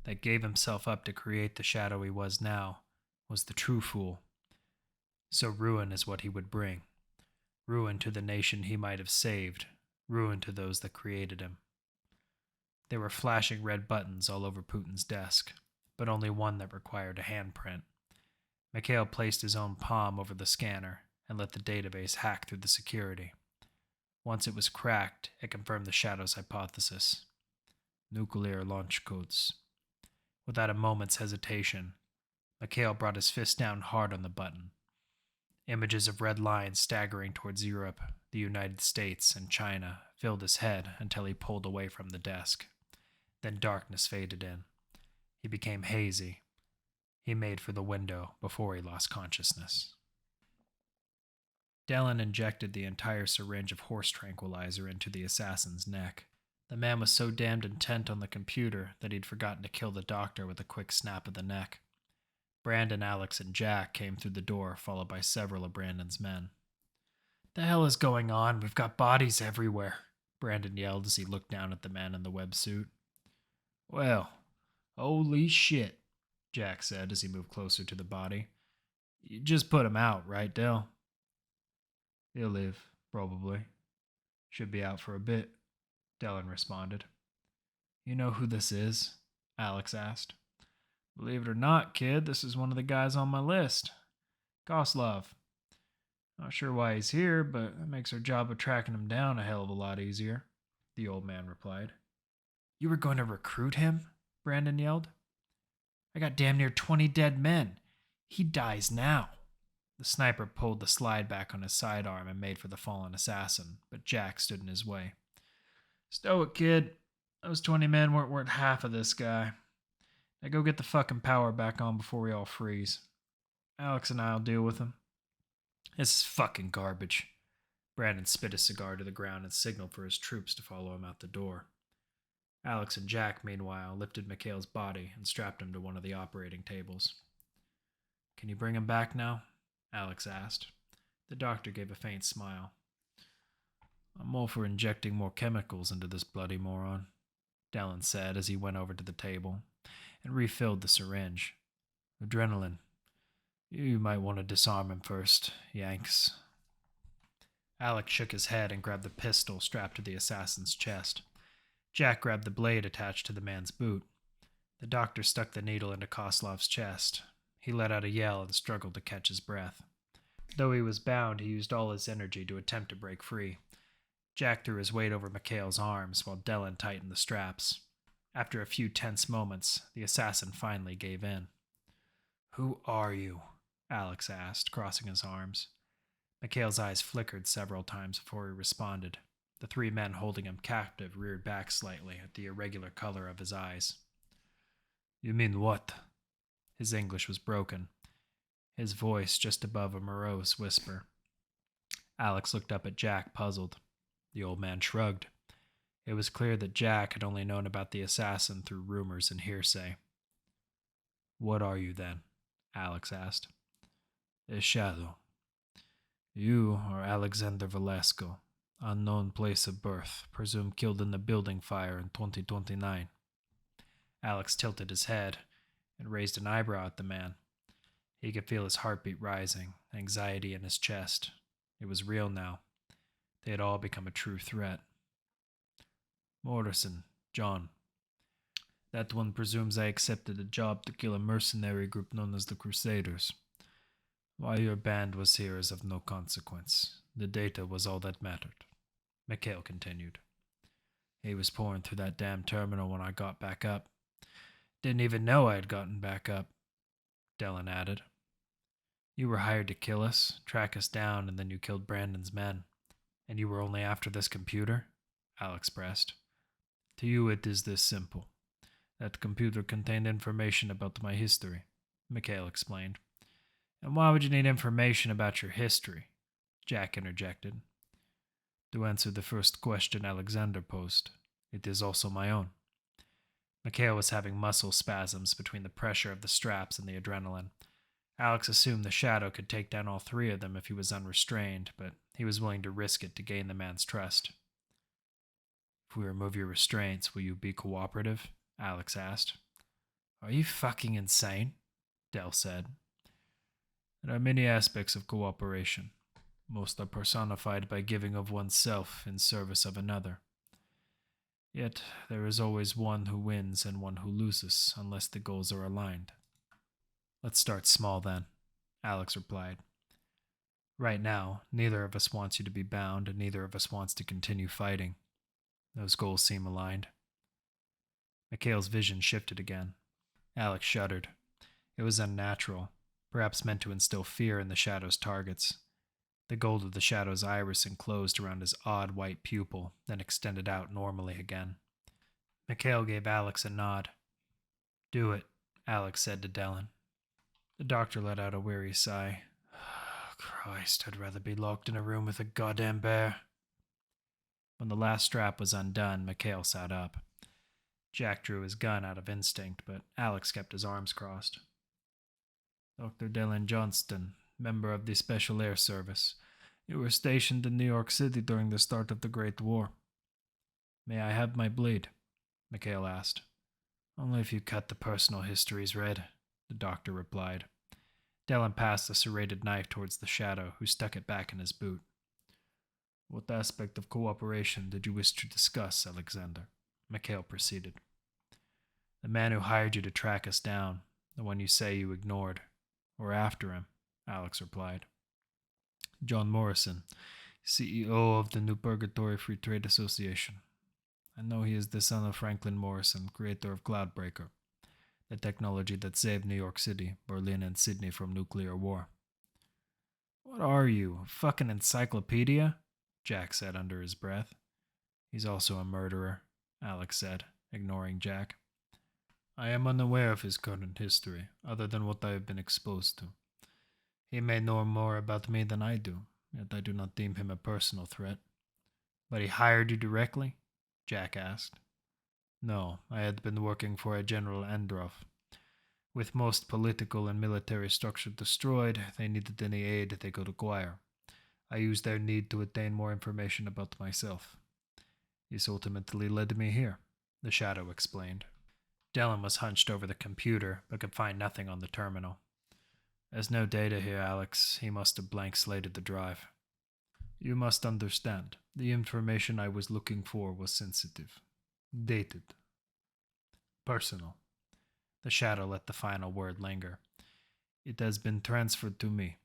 that gave himself up to create the Shadow he was now, was the true fool. So ruin is what he would bring. Ruin to the nation he might have saved, ruin to those that created him. There were flashing red buttons all over Putin's desk, but only one that required a handprint. Mikhail placed his own palm over the scanner and let the database hack through the security. Once it was cracked, it confirmed the Shadow's hypothesis. Nuclear launch codes. Without a moment's hesitation, Mikhail brought his fist down hard on the button. Images of red lines staggering towards Europe, the United States, and China filled his head until he pulled away from the desk. Then darkness faded in. He became hazy. He made for the window before he lost consciousness. Dallin injected the entire syringe of horse tranquilizer into the assassin's neck. The man was so damned intent on the computer that he'd forgotten to kill the doctor with a quick snap of the neck. Brandon, Alex, and Jack came through the door, followed by several of Brandon's men. "The hell is going on? We've got bodies everywhere," Brandon yelled as he looked down at the man in the web suit. "Well, holy shit," Jack said as he moved closer to the body. "You just put him out, right, Del?" "He'll live, probably. Should be out for a bit," Dellin responded. "You know who this is?" Alex asked. "Believe it or not, kid, this is one of the guys on my list. Koslov. Not sure why he's here, but that makes our job of tracking him down a hell of a lot easier," the old man replied. "You were going to recruit him?" Brandon yelled. "I got damn near 20 dead men. He dies now." The sniper pulled the slide back on his sidearm and made for the fallen assassin, but Jack stood in his way. "Stow it, kid. Those 20 men weren't worth half of this guy. Now go get the fucking power back on before we all freeze. Alex and I'll deal with him." "This is fucking garbage." Brandon spit his cigar to the ground and signaled for his troops to follow him out the door. Alex and Jack, meanwhile, lifted Mikhail's body and strapped him to one of the operating tables. "Can you bring him back now?" Alex asked. The doctor gave a faint smile. "I'm all for injecting more chemicals into this bloody moron," Dallin said as he went over to the table and refilled the syringe. "Adrenaline. You might want to disarm him first, Yanks." Alex shook his head and grabbed the pistol strapped to the assassin's chest. Jack grabbed the blade attached to the man's boot. The doctor stuck the needle into Koslov's chest. He let out a yell and struggled to catch his breath. Though he was bound, he used all his energy to attempt to break free. Jack threw his weight over Mikhail's arms while Dellin tightened the straps. After a few tense moments, the assassin finally gave in. "Who are you?" Alex asked, crossing his arms. Mikhail's eyes flickered several times before he responded. The 3 men holding him captive reared back slightly at the irregular color of his eyes. "You mean what?" His English was broken, his voice just above a morose whisper. Alex looked up at Jack, puzzled. The old man shrugged. It was clear that Jack had only known about the assassin through rumors and hearsay. "What are you, then?" Alex asked. "A shadow. You are Alexander Velasco, unknown place of birth, presumed killed in the building fire in 2029. Alex tilted his head and raised an eyebrow at the man. He could feel his heartbeat rising, anxiety in his chest. It was real now. They had all become a true threat. "Morrison, John. That one presumes I accepted a job to kill a mercenary group known as the Crusaders. Why your band was here is of no consequence. The data was all that mattered," Mikhail continued. "He was pouring through that damn terminal when I got back up. Didn't even know I had gotten back up," Dellin added. "You were hired to kill us, track us down, and then you killed Brandon's men. And you were only after this computer?" Alex pressed. "To you it is this simple. That computer contained information about my history," Mikhail explained. And why would you need information about your history? Jack interjected. To answer the first question Alexander posed, it is also my own. Mikhail was having muscle spasms between the pressure of the straps and the adrenaline. Alex assumed the shadow could take down all three of them if he was unrestrained, but he was willing to risk it to gain the man's trust. If we remove your restraints, will you be cooperative? Alex asked. Are you fucking insane? Dell said. There are many aspects of cooperation. Most are personified by giving of oneself in service of another. Yet there is always one who wins and one who loses, unless the goals are aligned. Let's start small then, Alex replied. Right now, neither of us wants you to be bound, and neither of us wants to continue fighting. Those goals seem aligned. Mikhail's vision shifted again. Alex shuddered. It was unnatural, perhaps meant to instill fear in the shadow's targets. The gold of the shadow's iris enclosed around his odd white pupil, then extended out normally again. Mikhail gave Alex a nod. Do it, Alex said to Dellen. The doctor let out a weary sigh. Christ, I'd rather be locked in a room with a goddamn bear. When the last strap was undone, Mikhail sat up. Jack drew his gun out of instinct, but Alex kept his arms crossed. Dr. Dellen Johnston, member of the Special Air Service. You were stationed in New York City during the start of the Great War. May I have my blade? Mikhail asked. Only if you cut the personal histories red, the doctor replied. Dellen passed the serrated knife towards the shadow, who stuck it back in his boot. What aspect of cooperation did you wish to discuss, Alexander? Mikhail proceeded. The man who hired you to track us down, the one you say you ignored. Or after him, Alex replied. John Morrison, CEO of the New Purgatory Free Trade Association. I know he is the son of Franklin Morrison, creator of Cloudbreaker, the technology that saved New York City, Berlin, and Sydney from nuclear war. What are you, a fucking encyclopedia? Jack said under his breath. He's also a murderer, Alex said, ignoring Jack. I am unaware of his current history, other than what I have been exposed to. He may know more about me than I do, yet I do not deem him a personal threat. But he hired you directly? Jack asked. No, I had been working for a General Androv. With most political and military structure destroyed, they needed any aid they could acquire. I used their need to attain more information about myself. This ultimately led me here, the Shadow explained. Dellen was hunched over the computer, but could find nothing on the terminal. There's no data here, Alex. He must have blank slated the drive. You must understand, the information I was looking for was sensitive, dated, personal. The Shadow let the final word linger. It has been transferred to me,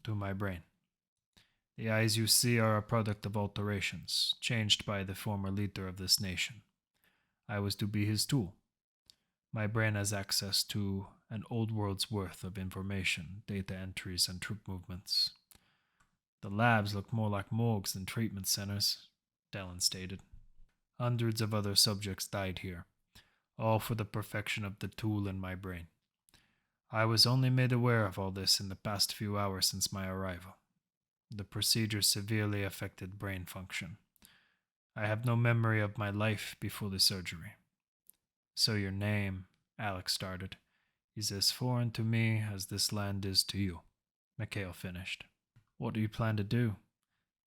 to my brain. The eyes you see are a product of alterations, changed by the former leader of this nation. I was to be his tool. My brain has access to an old world's worth of information, data entries, and troop movements. The labs look more like morgues than treatment centers, Dellen stated. Hundreds of other subjects died here, all for the perfection of the tool in my brain. I was only made aware of all this in the past few hours since my arrival. The procedure severely affected brain function. I have no memory of my life before the surgery. So your name, Alex started, is as foreign to me as this land is to you, Mikhail finished. What do you plan to do?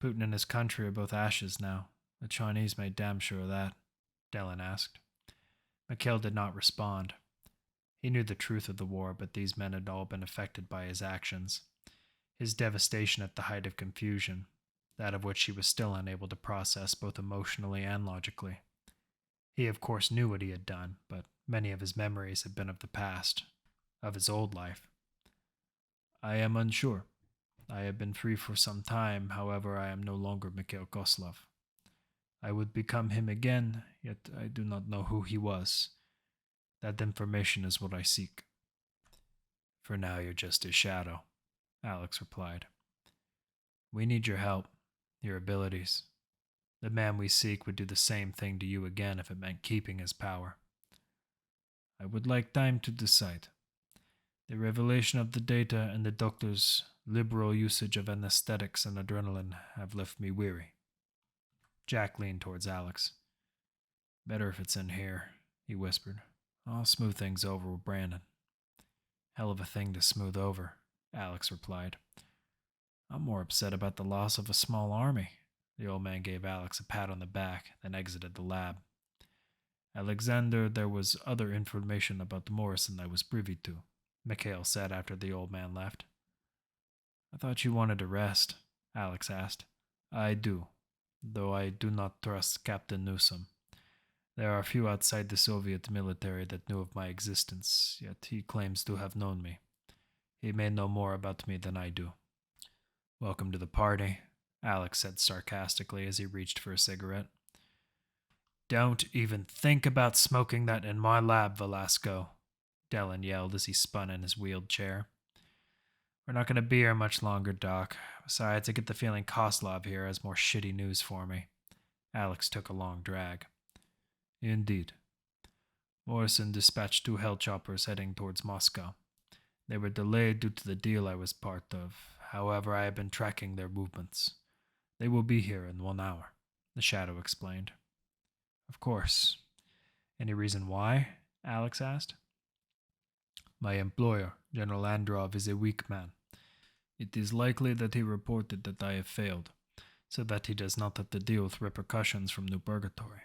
Putin and his country are both ashes now. The Chinese made damn sure of that, Dellen asked. Mikhail did not respond. He knew the truth of the war, but these men had all been affected by his actions. His devastation at the height of confusion, that of which he was still unable to process both emotionally and logically. He, of course, knew what he had done, but many of his memories had been of the past, of his old life. I am unsure. I have been free for some time, however, I am no longer Mikhail Koslov. I would become him again, yet I do not know who he was. That information is what I seek. For now, you're just his shadow, Alex replied. We need your help, your abilities. The man we seek would do the same thing to you again if it meant keeping his power. I would like time to decide. The revelation of the data and the doctor's liberal usage of anesthetics and adrenaline have left me weary. Jack leaned towards Alex. Better if it's in here, he whispered. I'll smooth things over with Brandon. Hell of a thing to smooth over, Alex replied. I'm more upset about the loss of a small army. The old man gave Alex a pat on the back, then exited the lab. Alexander, there was other information about Morrison I was privy to, Mikhail said after the old man left. I thought you wanted to rest, Alex asked. I do, though I do not trust Captain Newsom. There are few outside the Soviet military that knew of my existence, yet he claims to have known me. He may know more about me than I do. Welcome to the party, Alex said sarcastically as he reached for a cigarette. Don't even think about smoking that in my lab, Velasco, Dellin yelled as he spun in his wheeled chair. We're not going to be here much longer, Doc. Besides, I get the feeling Koslov here has more shitty news for me. Alex took a long drag. Indeed. Morrison dispatched 2 hellchoppers heading towards Moscow. They were delayed due to the deal I was part of. However, I have been tracking their movements. They will be here in 1 hour, the Shadow explained. Of course. Any reason why? Alex asked. My employer, General Androv, is a weak man. It is likely that he reported that I have failed, so that he does not have to deal with repercussions from New Purgatory.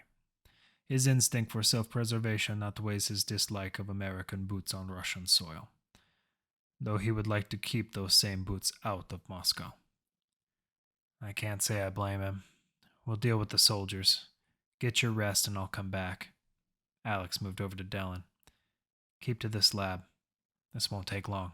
His instinct for self-preservation outweighs his dislike of American boots on Russian soil, though he would like to keep those same boots out of Moscow. I can't say I blame him. We'll deal with the soldiers. Get your rest and I'll come back. Alex moved over to Dellin. Keep to this lab. This won't take long.